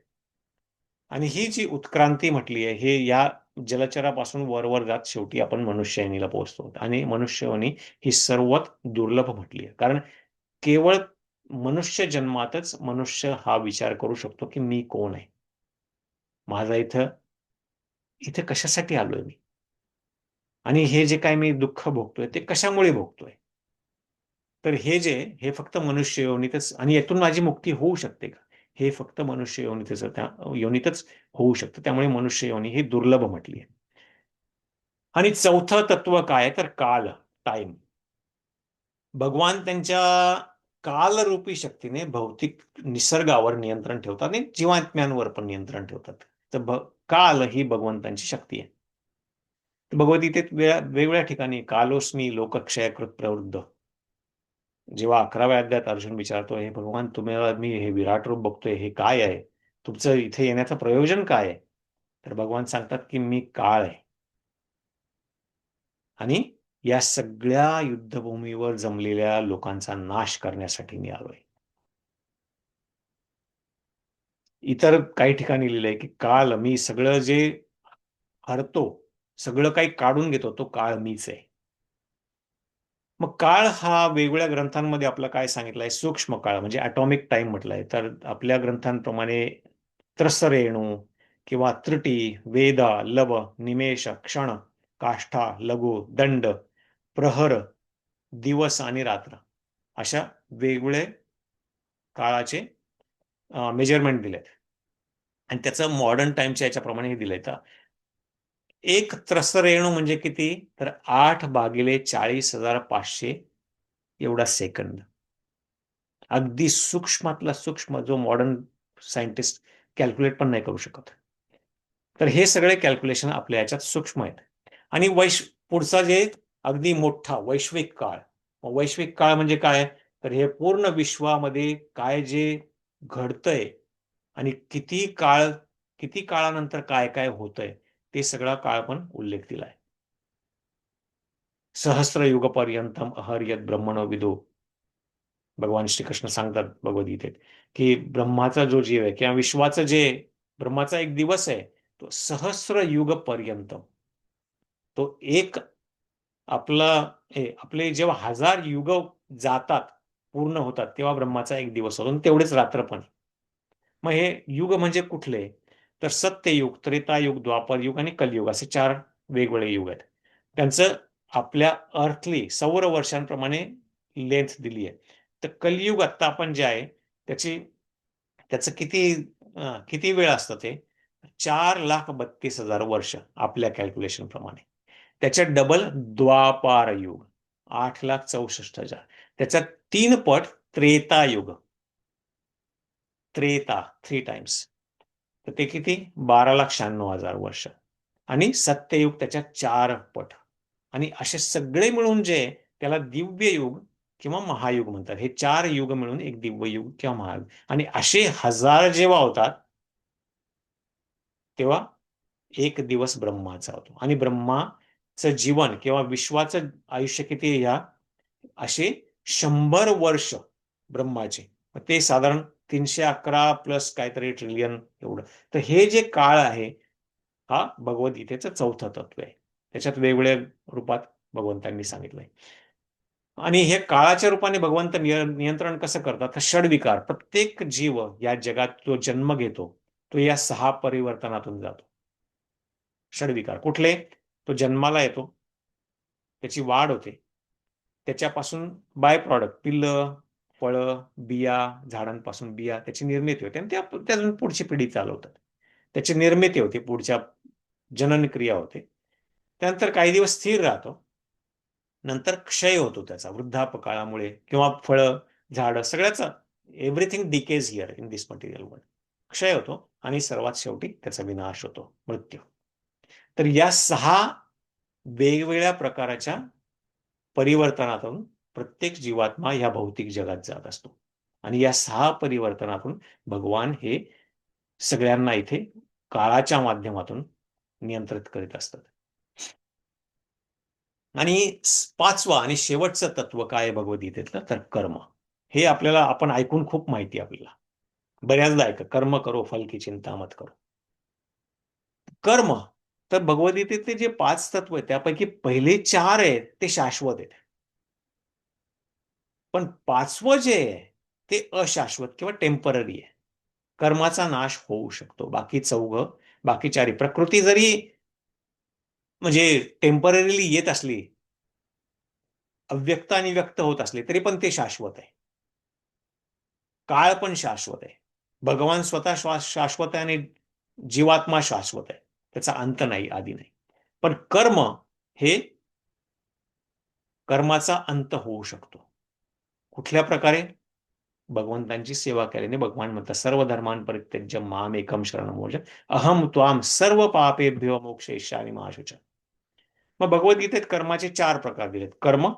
आणि ही जी उत्क्रांती म्हटली आहे हे या जलचरापासून वरवर जात शेवटी आपण मनुष्य योनीला पोहोचतो. आणि मनुष्य योनी ही सर्वात दुर्लभ म्हटली आहे. कारण केवळ मनुष्य जन्मातच मनुष्य हा विचार करू शकतो की मी कोण आहे. माझा इथं इथे कशासाठी आलोय मी? आणि हे जे काही मी दुःख भोगतोय ते कशामुळे भोगतोय? तर हे फक्त मनुष्य योनीतच आणि यातून माझी मुक्ती होऊ शकते का? हे फक्त मनुष्य योनीतच होऊ शकतं. त्यामुळे मनुष्य योनी ही दुर्लभ म्हटली आहे. आणि चौथं तत्व काय तर काल, टाइम. भगवान त्यांच्या कालरूपी शक्तीने भौतिक निसर्गावर नियंत्रण ठेवतात आणि जीवात्म्यांवर पण नियंत्रण ठेवतात. तर काल ही भगवंतांची शक्ती आहे. भगवद्गीतेत वेगवेगळ्या ठिकाणी कालोस्मी लोकक्षयकृत प्रवृद्ध जेव्हा 11व्या अध्यायात अर्जुन विचारतो, हे भगवान तुम्हाला मी हे विराट रूप बघतोय, हे काय आहे? तुमचं इथे येण्याचं प्रयोजन काय आहे? तर भगवान सांगतात की मी काळ आहे आणि या सगळ्या युद्धभूमीवर जमलेल्या लोकांचा नाश करण्यासाठी मी आलोय. इतर काही ठिकाणी लिहिलंय की काल मी सगळं जे हरतो, सगळं काही काढून घेतो, तो काळ मीच आहे. मग काळ हा वेगवेगळ्या ग्रंथांमध्ये आपला काय सांगितलंय, सूक्ष्म काळ म्हणजे ॲटॉमिक टाइम म्हटलंय. तर आपल्या ग्रंथांप्रमाणे त्रसरेणू किंवा त्रुटी, वेदा, लव, निमेष, क्षण, काष्ठा, लघु, दंड, प्रहर, दिवस आणि रात्र अशा वेगवेगळे काळाचे मेजरमेंट दिलेत आणि त्याचं मॉडर्न टाइमच्या याच्याप्रमाणे हे दिलंय. तर एक त्रसरेणू म्हणजे किती? तर 8/40,500 एवढा सेकंद. अगदी सूक्ष्मातला सूक्ष्म जो मॉडर्न सायंटिस्ट कॅल्क्युलेट पण नाही करू शकत. तर हे सगळे कॅल्क्युलेशन आपल्या याच्यात सूक्ष्म आहेत. आणि पुढचा जे अगदी मोठा वैश्विक काळ. वैश्विक काळ म्हणजे काय? तर हे पूर्ण विश्वामध्ये काय जे घडतंय आणि किती काळानंतर काय काय होतंय ते सगळा काळ पण उल्लेख दिलाय. सहस्रयुगपर्यंतम अहर्यत ब्रह्मणो विदो. भगवान श्रीकृष्ण सांगतात भगवद्गीतेत की ब्रह्माचा जो जीव आहे किंवा विश्वाचं जे ब्रह्माचा एक दिवस आहे, तो सहस्र युग पर्यंत, तो एक आपला आपले जेव्हा 1000 युग जातात, पूर्ण होतात, तेव्हा ब्रह्माचा एक दिवस होतो आणि तेवढेच रात्र पण. मग हे युग म्हणजे कुठले? तर सत्ययुग, त्रेतायुग, द्वापरयुग आणि कलयुग असे 4 वेगवेगळे युग आहेत. त्यांचं आपल्या अर्थली सौर वर्षांप्रमाणे लेंथ दिली आहे. तर कलियुग आत्ता आपण जे आहे त्याची त्याचं किती वेळ असतं ते? 4,32,000 वर्ष आपल्या कॅल्क्युलेशन प्रमाणे. त्याच्यात डबल द्वापार युग 8,64,000. त्याच्यात 3 पट त्रेतायुग. त्रेता 3 टाइम्स. तर ते किती? 12,96,000 वर्ष. आणि सत्ययुग त्याच्या 4 पट. आणि असे सगळे मिळून जे त्याला दिव्य युग किंवा महायुग म्हणतात. हे 4 युग मिळून एक दिव्य युग किंवा महायुग. आणि असे 1000 जेव्हा होतात तेव्हा एक दिवस ब्रह्माचा होतो. आणि ब्रह्माचं जीवन किंवा विश्वाचं आयुष्य किती आहे? असे 100 वर्ष ब्रह्माचे. ते साधारण 311 प्लस काहीतरी ट्रिलियन एवढं. तर हे जे काळ आहे, हा भगवद्गीतेचं चौथं तत्व आहे. त्याच्यात वेगवेगळ्या रूपात भगवंतांनी सांगितलंय. आणि हे काळाच्या रूपाने भगवंत नियंत्रण कसं करतात? तर षडविकार. प्रत्येक जीव या जगात जो जन्म घेतो, तो या 6 परिवर्तनातून जातो. षडविकार कुठले? तो जन्माला येतो, त्याची वाढ होते, त्याच्यापासून बाय प्रॉडक्ट पिल्लं, फळं, बिया, झाडांपासून बिया त्याची निर्मिती होते आणि त्यातून पुढची पिढी चालवतात. त्याची निर्मिती होते, पुढच्या जनन क्रिया होते. त्यानंतर काही दिवस स्थिर राहतो. नंतर क्षय होतो त्याचा वृद्धापकाळामुळे किंवा फळं, झाडं सगळ्याचा everything decays here in this material world. क्षय होतो आणि सर्वात शेवटी त्याचा विनाश होतो, मृत्यू. तर या 6 वेगवेगळ्या प्रकारच्या परिवर्तनातून प्रत्येक जीवात्मा या भौतिक जगात जात असतो. आणि या 6 परिवर्तनातून भगवान हे सगळ्यांना इथे काळाच्या माध्यमातून नियंत्रित करीत असतात. आणि 5वं आणि शेवटचं तत्व काय आहे भगवद्गीतेतलं? तर कर्म. हे आपल्याला आपण ऐकून खूप माहिती आहे आपल्याला. बऱ्याचदा कर्म करो फल की चिंता मत करो. कर्म तर भगवद्गीतेतले जे 5 तत्व आहेत त्यापैकी पहिले 4 आहेत ते शाश्वत आहेत. पण 5वं जे आहे ते अशाश्वत किंवा टेम्पररी आहे. कर्माचा नाश होऊ शकतो. बाकी 4 बाकी 4 प्रकृती जरी म्हणजे टेम्पररीली येत असली, अव्यक्त आणि व्यक्त होत असले तरी पण ते शाश्वत आहे. काळ पण शाश्वत आहे. भगवान स्वतः शाश्वत आहे आणि जीवात्मा शाश्वत आहे. त्याचा अंत नाही, आदी नाही. पण हे कर्माचा अंत होऊ शकतो. कुठल्या प्रकारे? भगवंतांची सेवा केल्याने. भगवान म्हणतात सर्व धर्मान् परित्यज्य माम एकम शरणं व्रज अहम त्वाम सर्व पापेभ्यो मोक्षयिष्यामि मा शुच. मग भगवद्गीतेत कर्माचे 4 प्रकार दिलेत. कर्म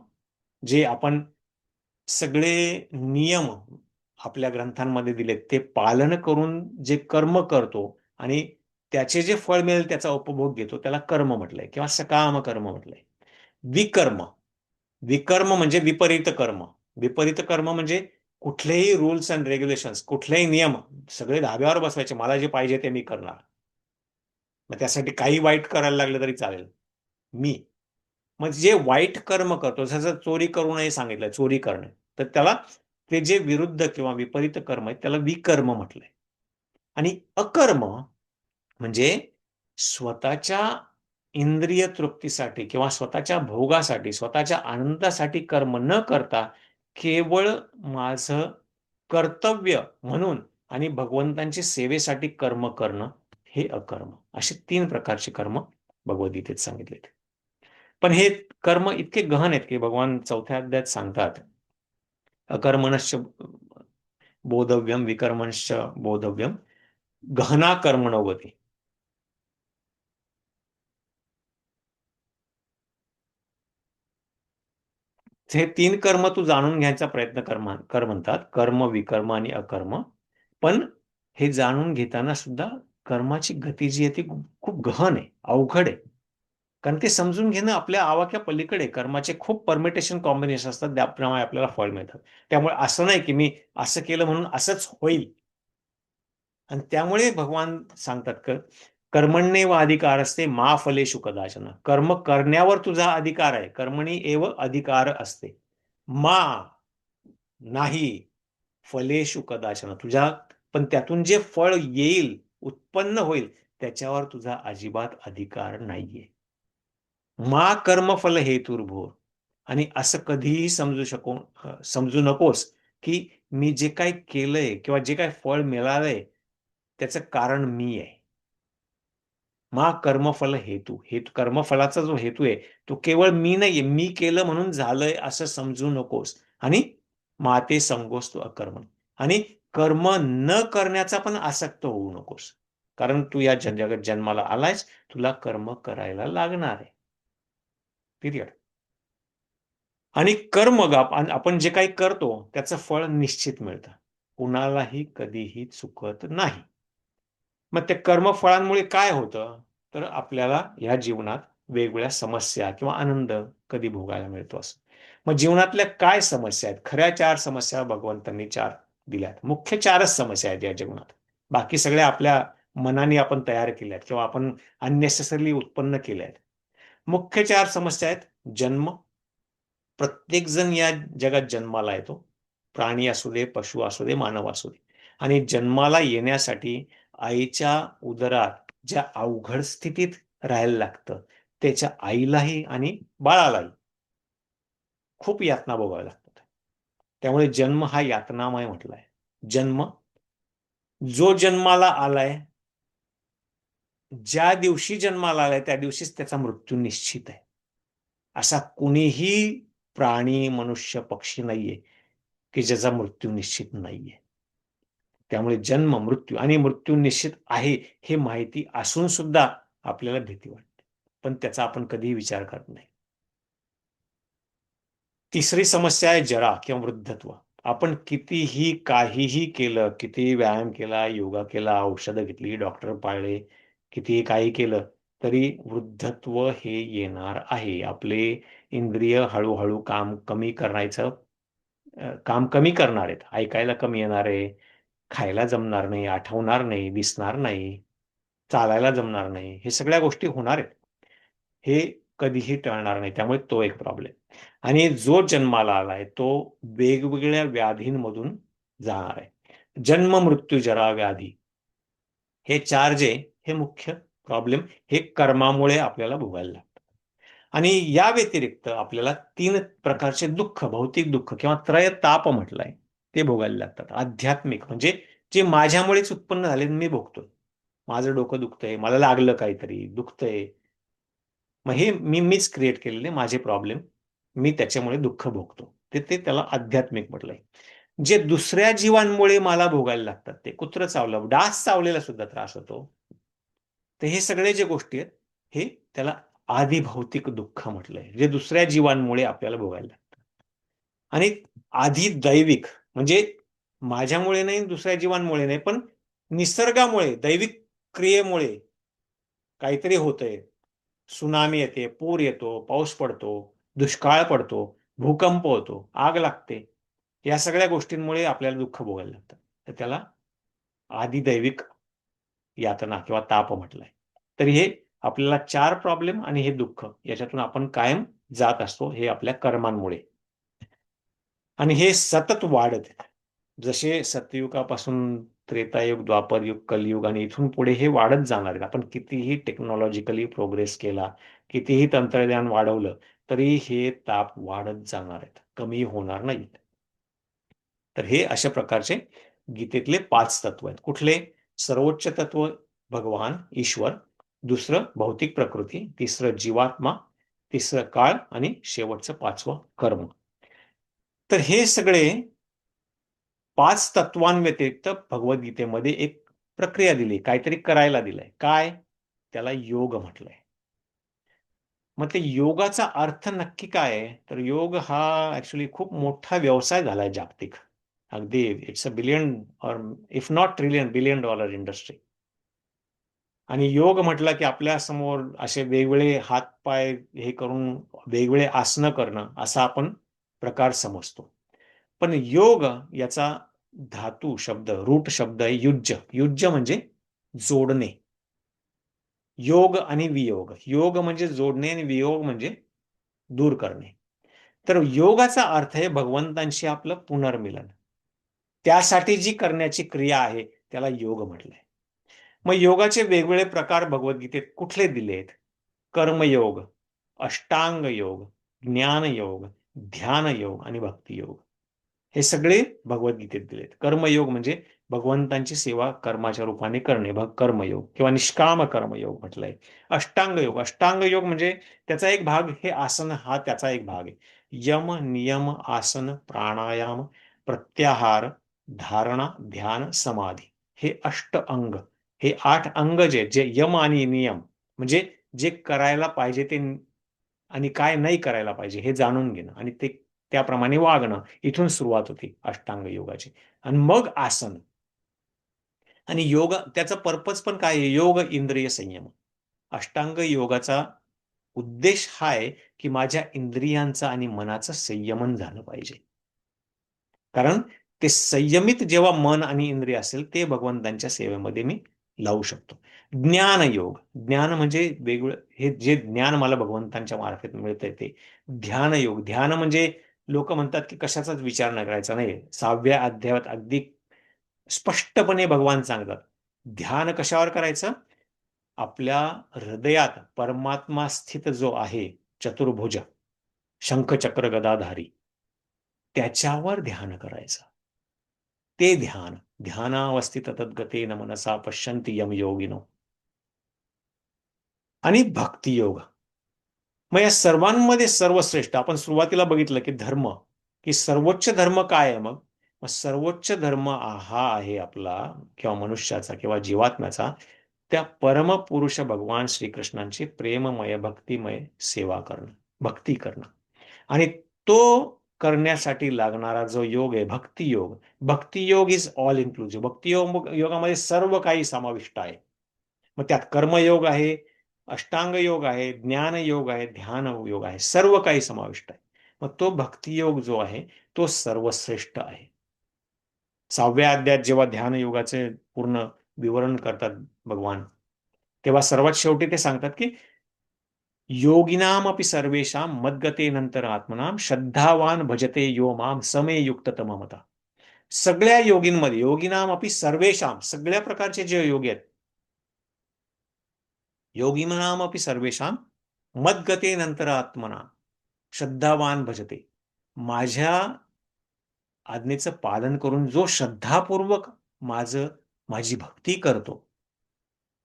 जे आपण सगळे नियम आपल्या ग्रंथांमध्ये दिलेत ते पालन करून जे कर्म करतो आणि त्याचे जे फळ मिळेल त्याचा उपभोग घेतो त्याला कर्म म्हटलंय किंवा सकाम कर्म म्हटलंय. विकर्म, विकर्म म्हणजे विपरीत कर्म. विपरीत कर्म म्हणजे कुठलेही रूल्स अँड रेग्युलेशन्स, कुठलेही नियम सगळे धाब्यावर बसवायचे, मला जे पाहिजे ते मी करणार. मग त्यासाठी काही वाईट करायला लागलं तरी चालेल मी. मग जे वाईट कर्म करतो, जसं चोरी करू नये सांगितलंय, चोरी करणे, तर त्याला ते जे विरुद्ध किंवा विपरीत कर्म आहे त्याला विकर्म म्हटलंय. आणि अकर्म म्हणजे स्वतःच्या इंद्रिय तृप्तीसाठी किंवा स्वतःच्या भोगासाठी, स्वतःच्या आनंदासाठी कर्म न करता केवळ माझं कर्तव्य म्हणून आणि भगवंतांची सेवेसाठी कर्म करणं हे अकर्म. असे 3 प्रकारचे कर्म भगवद्गीतेत सांगितलेत. पण हे कर्म इतके गहन आहेत की भगवान 4थ्या अध्यायात सांगतात, अकर्मणश्च बोधव्यम विकर्मणश्च बोधव्यम गहना कर्मणोगती. हे 3 कर्म तू जाणून घ्यायचा प्रयत्न कर म्हणतात. कर्म, विकर्म आणि अकर्म. पण हे जाणून घेताना सुद्धा कर्माची गती जी आहे ती खूप गहन आहे, अवघड आहे. कारण ते समजून घेणं आपल्या आवाक्या पलीकडे आहे. कर्माचे खूप परमिटेशन कॉम्बिनेशन असतात, त्याप्रमाणे आपल्याला फळ मिळतं. त्यामुळे असं नाही की मी असं केलं म्हणून असंच होईल. आणि त्यामुळे भगवान सांगतात कर्मण्येव अधिकार असते मा फलेषु कदाचन. कर्म करण्यावर तुझा अधिकार आहे. कर्मणी एव अधिकार असते. मा नाही फलेषु कदाचन. तुझ्या पण त्यातून जे फळ येईल, उत्पन्न होईल, त्याच्यावर तुझा अजिबात अधिकार नाहीये. मा कर्मफल हेतुर्भुर. आणि असं कधीही समजू नकोस की मी जे काही केलंय किंवा जे काही फळ मिळालंय त्याचं कारण मी आहे. मा कर्मफल हेतू, कर्मफलाचा जो हेतू आहे तो केवळ मी नाहीये, मी केलं म्हणून झालंय असं समजू नकोस. आणि माते संगोस्तु अकर्मण. आणि कर्म न करण्याचा पण आसक्त होऊ नकोस. कारण तू या जगात जन्माला आलायस, तुला कर्म करायला लागणार आहे. पिरियड. आणि आपण जे काही करतो त्याचं फळ निश्चित मिळतं. कुणालाही कधीही चुकत नाही. मग त्या कर्मफळांमुळे काय होतं? तर आपल्याला या जीवनात वेगवेगळ्या समस्या किंवा आनंद कधी भोगायला मिळतो असं. मग जीवनातल्या काय समस्या आहेत? खऱ्या 4 समस्या भगवंतांनी 4 दिल्यात. मुख्य 4च समस्या आहेत या जीवनात. बाकी सगळ्या आपल्या मनाने आपण तयार केल्या आहेत किंवा आपण अननेसेसरली उत्पन्न केल्या आहेत. मुख्य 4 समस्या आहेत. जन्म, प्रत्येक जण या जगात जन्माला येतो. प्राणी असू दे, पशु असू दे, मानव असू दे. आणि जन्माला येण्यासाठी आईच्या उदरात ज्या अवघड स्थितीत राहायला लागतं, त्याच्या आईलाही आणि बाळालाही खूप यातना भोगाव्या लागतात. त्यामुळे जन्म हा यातनामय म्हटलाय. जन्म, जो जन्माला आलाय, ज्या दिवशी जन्माला आलाय त्या दिवशीच त्याचा मृत्यू निश्चित आहे. असा कुणीही प्राणी, मनुष्य, पक्षी नाहीये की ज्याचा मृत्यू निश्चित नाहीये. त्यामुळे जन्म, मृत्यू आणि मृत्यू निश्चित आहे हे माहिती असून सुद्धा आपल्याला भीती वाटते. पण त्याचा आपण कधीही विचार करत नाही. तिसरी समस्या आहे जरा किंवा वृद्धत्व. आपण कितीही काहीही केलं, कितीही व्यायाम केला, योगा केला, औषधं घेतली, डॉक्टर पाळले, कितीही काही केलं, तरी वृद्धत्व हे येणार आहे. आपले इंद्रिय हळूहळू काम कमी करणार आहेत. ऐकायला कमी येणार आहे, खायला जमणार नाही, आठवणार नाही, दिसणार नाही, चालायला जमणार नाही. हे सगळ्या गोष्टी होणार आहेत. हे कधीही टळणार नाही. त्यामुळे तो एक प्रॉब्लेम. आणि जो जन्माला आलाय तो वेगवेगळ्या व्याधींमधून जाणार आहे. जन्म, मृत्यू, जरा, व्याधी हे 4 जे हे मुख्य प्रॉब्लेम हे कर्मामुळे आपल्याला भोगायला लागतात. आणि या व्यतिरिक्त आपल्याला 3 प्रकारचे दुःख, भौतिक दुःख किंवा त्रयताप म्हटलंय, ते भोगायला लागतात. आध्यात्मिक म्हणजे जे माझ्यामुळेच उत्पन्न झाले मी भोगतोय. माझं डोकं दुखतंय, मला लागलं काहीतरी, दुखतंय. मग हे मीच क्रिएट केलेले माझे प्रॉब्लेम. मी त्याच्यामुळे दुःख भोगतो. ते त्याला आध्यात्मिक म्हटलंय. जे दुसऱ्या जीवांमुळे मला भोगायला लागतात, ते कुत्रं चावलं, डास चावलेला सुद्धा त्रास होतो. तर हे सगळे जे गोष्टी आहेत, हे त्याला आदिभौतिक दुःख म्हटलंय. जे दुसऱ्या जीवांमुळे आपल्याला भोगायला लागतं. आणि आधी दैविक, म्हणजे माझ्यामुळे नाही, दुसऱ्या जीवांमुळे नाही, पण निसर्गामुळे, दैविक क्रियेमुळे काहीतरी होतंय. सुनामी येते, पूर येतो, पाऊस पडतो, दुष्काळ पडतो, भूकंप होतो, आग लागते. या सगळ्या गोष्टींमुळे आपल्याला दुःख भोगायला लागतं. तर त्याला आदिदैविक यातना किंवा ताप म्हटलंय. तर हे आपल्याला 4 प्रॉब्लेम आणि हे दुःख याच्यातून आपण कायम जात असतो, हे आपल्या कर्मांमुळे. आणि हे सतत वाढत आहे. जसे सतयुगापासून त्रेतायुग, द्वापरयुग, कलियुग आणि इथून पुढे हे वाढत जाणार आहेत. आपण कितीही टेक्नॉलॉजिकली प्रोग्रेस केला, कितीही तंत्रज्ञान वाढवलं, तरी हे ताप वाढत जाणार आहेत, कमी होणार नाहीत. तर हे अशा प्रकारचे गीतेतले 5 तत्व आहेत. कुठले? सर्वोच्च तत्व भगवान ईश्वर, दुसरं भौतिक प्रकृती, तिसरं जीवात्मा, तिसरं काळ आणि शेवटचं 5वं कर्म. तर हे सगळे 5 तत्वांव्यतिरिक्त भगवद्गीतेमध्ये एक प्रक्रिया दिली, काहीतरी करायला दिलंय. काय? त्याला योग म्हटलंय. मग ते योगाचा अर्थ नक्की काय आहे? तर योग हा ऍक्च्युली खूप मोठा व्यवसाय झालाय जागतिक. अगदी इट्स अ बिलियन और if not trillion, $1 billion industry. आणि योग म्हटलं की आपल्या समोर असे वेगवेगळे हात-पाय हे करून वेगवेगळे आसनं करणं असा आपण प्रकार समजतो. पण योग याचा धातू शब्द, रूट शब्द आहे युज्य. युज्य म्हणजे जोडणे. योग आणि वियोग. योग म्हणजे जोडणे आणि वियोग म्हणजे दूर करणे. तर योगाचा अर्थ आहे भगवंतांशी आपलं पुनर्मिलन. त्यासाठी जी करण्याची क्रिया आहे त्याला योग म्हटलंय. मग योगाचे वेगवेगळे प्रकार भगवद्गीतेत कुठले दिलेत? कर्मयोग, अष्टांग योग, ज्ञान योग, ध्यान योग आणि भक्ती योग. हे सगळे भगवद्गीतेत दिलेत. कर्मयोग म्हणजे भगवंतांची सेवा कर्माच्या रूपाने करणे, कर्मयोग किंवा निष्काम कर्मयोग म्हटलंय. अष्टांग योग, अष्टांग योग म्हणजे त्याचा एक भाग हे आसन, हा त्याचा एक भाग आहे. यम, नियम, आसन, प्राणायाम, प्रत्याहार, धारणा, ध्यान, समाधी, हे अष्ट अंग. हे 8 अंग जे यम आणि नियम म्हणजे जे करायला पाहिजे ते आणि काय नाही करायला पाहिजे हे जाणून घेणं आणि ते त्याप्रमाणे वागणं, इथून सुरुवात होती अष्टांग योगाची. आणि मग आसन. आणि योग त्याचा पर्पज पण काय आहे? योग इंद्रिय संयम. अष्टांग योगाचा उद्देश हा आहे की माझ्या इंद्रियांचा आणि मनाचं संयमन झालं पाहिजे. कारण ते संयमित जेव्हा मन आणि इंद्रिय असेल ते भगवंतांच्या सेवेमध्ये मी लावू शकतो. ज्ञान योग, ज्ञान म्हणजे वेगवेगळं हे जे ज्ञान मला भगवंतांच्या मार्फत मिळतंय ते. ध्यान योग, ध्यान म्हणजे लोक म्हणतात की कशाचाच विचार न करायचा. नाही, 6व्या अध्यायात अगदी स्पष्टपणे भगवान सांगतात. ध्यान कशावर करायचं? आपल्या हृदयात परमात्मा स्थित जो आहे, चतुर्भुज, शंख चक्र गदाधारी, त्याच्यावर ध्यान करायचं. ते ध्यान, ध्यानावस्थित तद्गतेन मनसा पश्यन्ति यम योगिनो. आणि भक्ती योग. मग या सर्वांमध्ये सर्वश्रेष्ठ आपण सुरुवातीला बघितलं की धर्म, की सर्वोच्च धर्म काय आहे? मग सर्वोच्च धर्म हा आहे आपला किंवा मनुष्याचा किंवा जीवात्म्याचा त्या परमपुरुष भगवान श्रीकृष्णांची प्रेममय भक्तिमय सेवा करणं, भक्ती करणं. आणि तो करण्यासाठी लागणारा जो योग आहे भक्ती योग. भक्ती योग इज ऑल इन्क्लुसिव्ह. भक्ती योगामध्ये सर्व काही समाविष्ट आहे. मग त्यात कर्मयोग आहे, अष्टांग योग आहे, ज्ञान योग आहे, ध्यान योग आहे, सर्व काही समाविष्ट आहे. मग तो भक्ती योग जो आहे तो सर्वश्रेष्ठ आहे. 6व्या अध्यायात जेव्हा ध्यान योगाचे पूर्ण विवरण करतात भगवान, तेव्हा सर्वात शेवटी ते सांगतात की योगिनामपि सर्वेषां मद्गतेनंतर आत्मनाम श्रद्धावान भजते यो माम समे युक्ततम मता. सगळ्या योगींमध्ये, योगिनामपि सर्वेषां, सगळ्या प्रकारचे जे योगी आहेत, योगिनामपि सर्वेषां मद्गतेनंतर आत्मना श्रद्धावान भजते. माझ्या आज्ञेचं पालन करून जो श्रद्धापूर्वक माझी भक्ती करतो,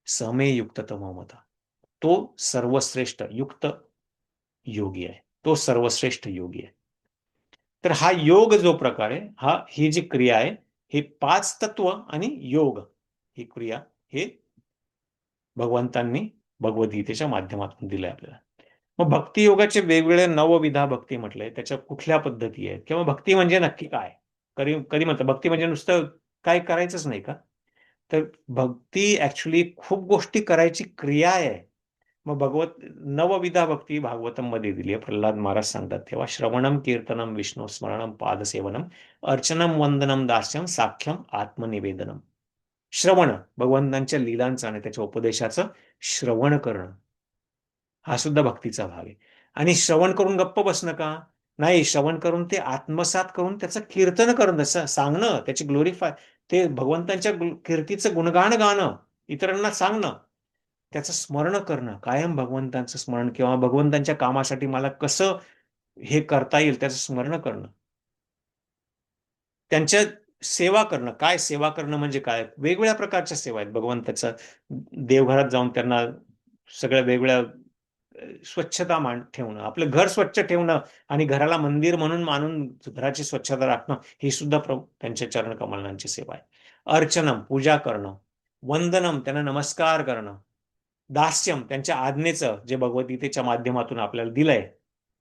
समे युक्ततम मता, तो सर्वश्रेष्ठ युक्त योगी आहे. तो सर्वश्रेष्ठ योगी आहे. तर हा योग जो प्रकार आहे, ही जी क्रिया आहे, ही 5 तत्व आणि योग ही क्रिया हे भगवंतांनी भगवद्गीतेच्या माध्यमातून दिलंय आपल्याला. मग भक्ती योगाचे वेगवेगळे नवविधा भक्ती म्हटलंय, त्याच्या कुठल्या पद्धती आहेत किंवा भक्ती म्हणजे नक्की काय? कधी कधी म्हणतात भक्ती म्हणजे नुसतं काय करायचंच नाही का? तर भक्ती ऍक्च्युली खूप गोष्टी करायची क्रिया आहे. मग नवविधा भक्ती भागवतम मध्ये दिली आहे. प्रल्हाद महाराज सांगतात तेव्हा श्रवणम कीर्तनम विष्णू स्मरणम पादसेवनम अर्चनम वंदनम दास्यम साख्यम आत्मनिवेदनम. श्रवण भगवंतांच्या लीलांचं आणि त्याच्या उपदेशाचं श्रवण करणं हा सुद्धा भक्तीचा भाग आहे. आणि श्रवण करून गप्प बसणं का? नाही, श्रवण करून ते आत्मसात करून त्याचं कीर्तन करणं, त्याचं सांगणं, त्याची ग्लोरीफाय, ते भगवंतांच्या कीर्तीचं गुणगान गाणं, इतरांना सांगणं, त्याचं स्मरण करणं, कायम भगवंतांचं स्मरण किंवा भगवंतांच्या कामासाठी मला कसं हे करता येईल त्याचं स्मरण करणं. त्यांच्या सेवा करणं. काय सेवा करणं म्हणजे काय? वेगवेगळ्या प्रकारच्या सेवा आहेत. भगवंताचं देवघरात जाऊन त्यांना सगळ्या वेगवेगळ्या स्वच्छता ठेवणं, आपलं घर स्वच्छ ठेवणं आणि घराला मंदिर म्हणून मानून घराची स्वच्छता राखणं, ही सुद्धा त्यांच्या चरण कमलांची सेवा आहे. अर्चनम, पूजा करणं. वंदनम, त्यांना नमस्कार करणं. दास्यम, त्यांच्या आज्ञेचं जे भगवद्गीतेच्या माध्यमातून आपल्याला दिलंय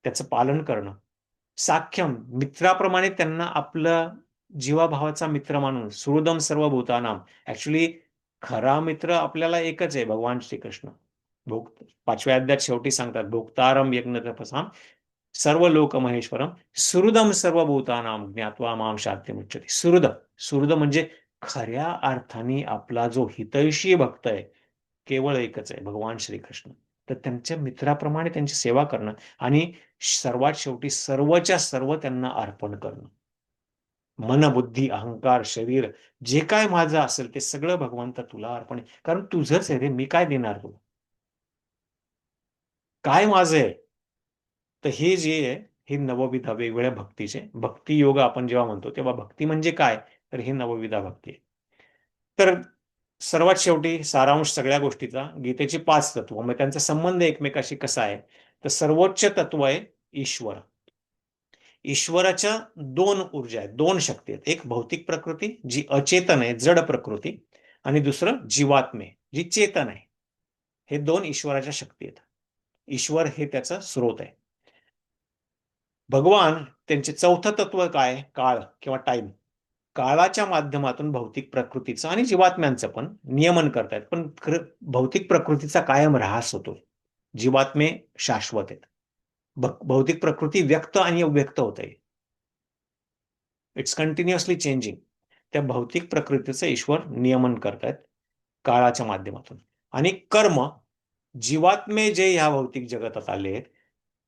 त्याचं पालन करणं. साख्यम, मित्राप्रमाणे त्यांना आपलं जीवाभावाचा मित्र मानून. सुहृदम सर्व भूतानाम, ऍक्च्युली खरा मित्र आपल्याला एकच आहे, भगवान श्रीकृष्ण. भोग 5व्या अध्यायात शेवटी सांगतात, भोक्तारम यज्ञ तपसाम सर्व लोक महेश्वरम सुहृदम सर्व भूतानाम ज्ञात्वा माम शांतिमुच्यते. सुहृद, सुहृद म्हणजे खऱ्या अर्थाने आपला जो हितैषी भक्त आहे, केवळ एकच आहे, भगवान श्रीकृष्ण. तर त्यांच्या मित्राप्रमाणे त्यांची सेवा करणं आणि सर्वात शेवटी सर्वच्या सर्व त्यांना अर्पण करणं. मन, बुद्धी, अहंकार, शरीर, जे काय माझं असेल ते सगळं भगवंत तुला अर्पण आहे. कारण तुझंच आहे रे, मी काय देणार तुला? काय माझं आहे? तर हे जे आहे, हे नवविधा वेगवेगळ्या भक्तीचे भक्ती योग आपण जेव्हा म्हणतो तेव्हा भक्ती म्हणजे काय? तर हे नवविधा भक्ती आहे. तर सर्वात शेवटी सारांश सगळ्या गोष्टीचा गीतेची 5 तत्व, मग त्यांचा संबंध एकमेकाशी कसा आहे? तर सर्वोच्च तत्व आहे ईश्वर. ईश्वराच्या दोन ऊर्जा आहेत, दोन शक्ती आहेत. एक भौतिक प्रकृती जी अचेतन आहे, जड प्रकृती, आणि दुसरं जीवात्मे जी चेतन आहे. हे दोन ईश्वराच्या शक्ती आहेत. ईश्वर हे त्याचा स्रोत आहे. भगवान त्यांचे चौथं तत्व काय? काळ किंवा टाइम. काळाच्या माध्यमातून भौतिक प्रकृतीचं आणि जीवात्म्यांचं पण नियमन करतायत, पण भौतिक प्रकृतीचा कायम ऱ्हास होतो. जीवात्मे शाश्वत आहेत. भौतिक प्रकृती व्यक्त आणि अव्यक्त होत आहे. It's continuously changing. त्या भौतिक प्रकृतीचं ईश्वर नियमन करतायत काळाच्या माध्यमातून. आणि कर्म, जीवात्मे जे ह्या भौतिक जगतात आले आहेत,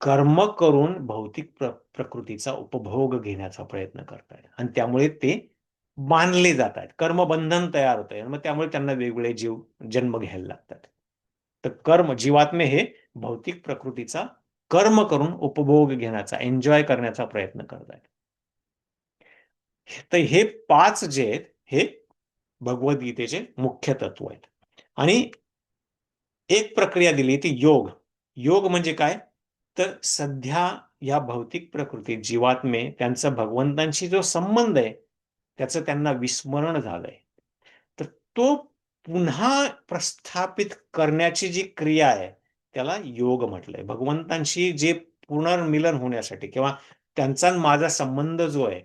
कर्म करून भौतिक प्रकृतीचा उपभोग घेण्याचा प्रयत्न करतायत आणि त्यामुळे ते बांधले जात आहेत. कर्मबंधन तयार होत आहे. मग त्यामुळे त्यांना वेगवेगळे जीव जन्म घ्यायला लागतात. तर कर्म, जीवात्मे हे भौतिक प्रकृतीचा कर्म करून उपभोग घेण्याचा, एन्जॉय करण्याचा प्रयत्न करत आहेत. तर हे 5 जे आहेत हे भगवद्गीतेचे मुख्य तत्व आहेत. आणि एक प्रक्रिया दिली ती योग. योग म्हणजे काय? तर सध्या या भौतिक प्रकृती जीवात्मे त्यांचा भगवंतांशी जो संबंध आहे त्याचं त्यांना विस्मरण झालंय. तर तो पुन्हा प्रस्थापित करण्याची जी क्रिया आहे त्याला योग म्हटलंय. भगवंतांशी जे पुनर्मिलन होण्यासाठी किंवा त्यांचा माझा संबंध जो आहे,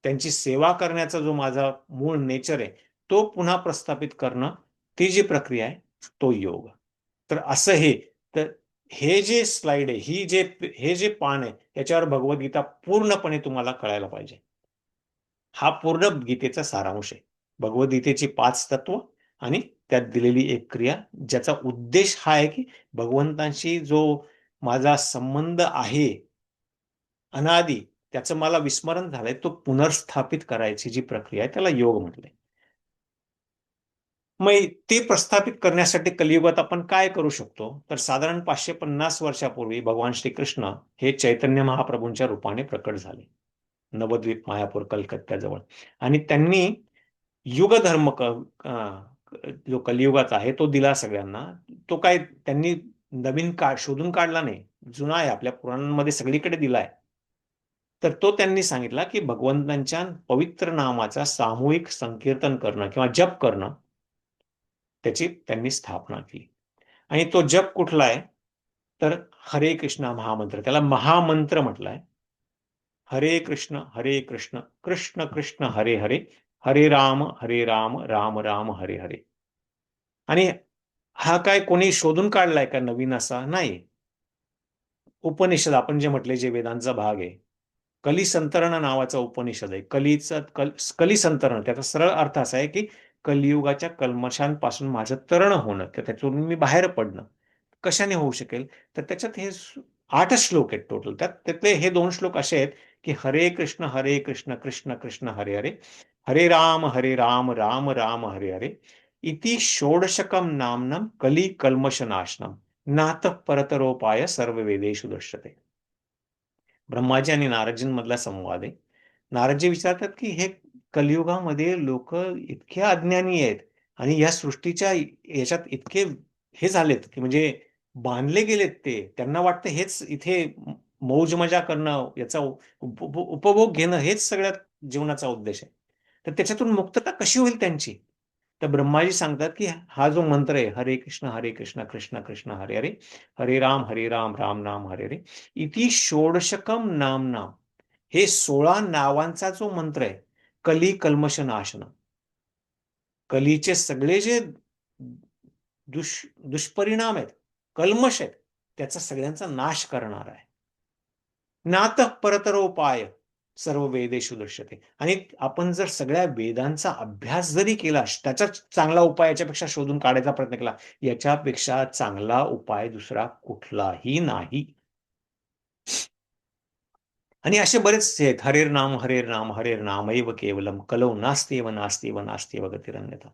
त्यांची सेवा करण्याचा जो माझा मूळ नेचर आहे, तो पुन्हा प्रस्थापित करणं, ती जी प्रक्रिया आहे तो योग. तर असं हे, तर हे जे स्लाइड आहे, हे जे पान आहे, याच्यावर भगवद्गीता पूर्णपणे तुम्हाला कळायला पाहिजे. हा पूर्ण गीतेचा सारांश आहे. भगवद्गीतेची 5 तत्व आणि त्यात दिलेली एक क्रिया, ज्याचा उद्देश हा आहे की भगवंतांशी जो माझा संबंध आहे अनादी, त्याचं मला विस्मरण झालंय, तो पुनर्स्थापित करायची जी प्रक्रिया आहे त्याला योग म्हटलंय. मग ते प्रस्थापित करण्यासाठी कलियुगात आपण काय करू शकतो? तर साधारण 550 वर्षापूर्वी भगवान श्रीकृष्ण हे चैतन्य महाप्रभूंच्या रूपाने प्रकट झाले, नवद्वीप मायापूर कलकत्त्याजवळ. आणि त्यांनी युगधर्म जो कलियुगाचा आहे तो दिला सगळ्यांना. तो काय त्यांनी नवीन शोधून काढला नाही, जुना आहे, आपल्या पुराणांमध्ये सगळीकडे दिलाय. तर तो त्यांनी सांगितला की भगवंतांच्या पवित्र नामाचा सामूहिक संकीर्तन करणं किंवा जप करणं, त्याची त्यांनी स्थापना केली. आणि तो जप कुठला आहे? तर हरे कृष्ण महामंत्र, त्याला महामंत्र म्हटलाय. हरे कृष्ण कृष्ण कृष्ण हरे हरे, हरे राम राम राम हरे हरे. आणि हा काय कोणी शोधून काढलाय का नवीन असा? नाही. उपनिषद आपण जे म्हटले, जे वेदांचा भाग आहे, कलिसंतरण नावाचा उपनिषद आहे. कलिसंतरण त्याचा सरळ अर्थ असा आहे की कलियुगाच्या कल्मशांपासून माझं तरण होणं, तर त्यातून मी बाहेर पडणं. कशाने होऊ शकेल? तर त्याच्यात हे 8 श्लोक आहेत टोटल. त्यातले हे 2 श्लोक असे आहेत की हरे कृष्ण कृष्ण कृष्ण हरे हरे, हरे राम राम हरे हरे, इति षोडशकम नामनम कली कल्मषनाशनम नातः परतरोपाय सर्व वेदेषु दृश्यते. ब्रह्माजी आणि नारदजींमधला संवाद आहे. नारदजी विचारतात की हे कलियुगामध्ये लोक इतके अज्ञानी आहेत आणि या सृष्टीच्या याच्यात इतके हे झालेत की म्हणजे बांधले गेलेत ते. त्यांना वाटतं हेच इथे मौज मजा करणं, याचा उपभोग घेणं हेच सगळ्यात जीवनाचा उद्देश आहे. तर त्याच्यातून मुक्तता कशी होईल त्यांची? तर ब्रह्माजी सांगतात की हा जो मंत्र आहे, हरे कृष्ण कृष्ण कृष्ण हरे हरे, हरे राम राम हरे हरे, इति षोडशकम नाम, हे 16 नावांचा जो मंत्र आहे, कली कल्मष नाशन, कलीचे सगळे जे दुष्परिणाम आहेत, कल्मश आहेत, त्याचा सगळ्यांचा नाश करणार आहे. नातः परतरोपाय सर्व वेदेषु दृश्यते. आणि आपण जर सगळ्या वेदांचा अभ्यास जरी केला, त्याचा चांगला उपाय याच्यापेक्षा शोधून काढायचा प्रयत्न केला, याच्यापेक्षा चांगला उपाय दुसरा कुठलाही नाही. आणि असे बरेचसे आहेत. हरेर नामैव केवलम कलौ नास्त्येव नास्त्येव नास्त्येव गतिरन्यथा.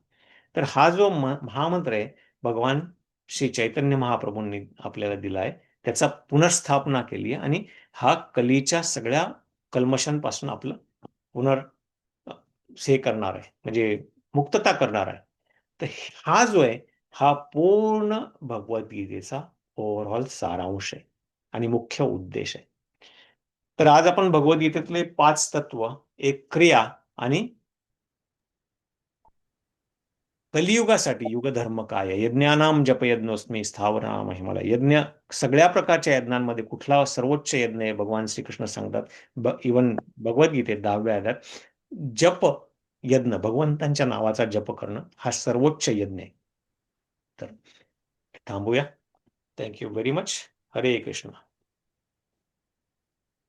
तर हा जो महामंत्र आहे, भगवान श्री चैतन्य महाप्रभूंनी आपल्याला दिलाय, त्याचा पुनर्स्थापना केली आहे आणि हा कलीच्या सगळ्या कल्मशांपासून आपलं पुनर् हे करणार आहे, म्हणजे मुक्तता करणार आहे. तर हा जो आहे, हा पूर्ण भगवद्गीतेचा ओव्हरऑल सारांश आहे आणि मुख्य उद्देश आहे. तर आज आपण भगवद्गीतेतले 5 तत्व, एक क्रिया आणि कलियुगासाठी युगधर्म काय आहे, यज्ञानाम जपयज्ञोस्मी स्थावराम हिमालय. यज्ञ, सगळ्या प्रकारच्या यज्ञांमध्ये कुठला सर्वोच्च यज्ञ आहे, भगवान श्रीकृष्ण सांगतात. इवन भगवद्गीतेत 10व्या अध्यायात जप यज्ञ, भगवंतांच्या नावाचा जप करणं हा सर्वोच्च यज्ञ आहे. तर थांबूया. Thank you very much. हरे कृष्ण.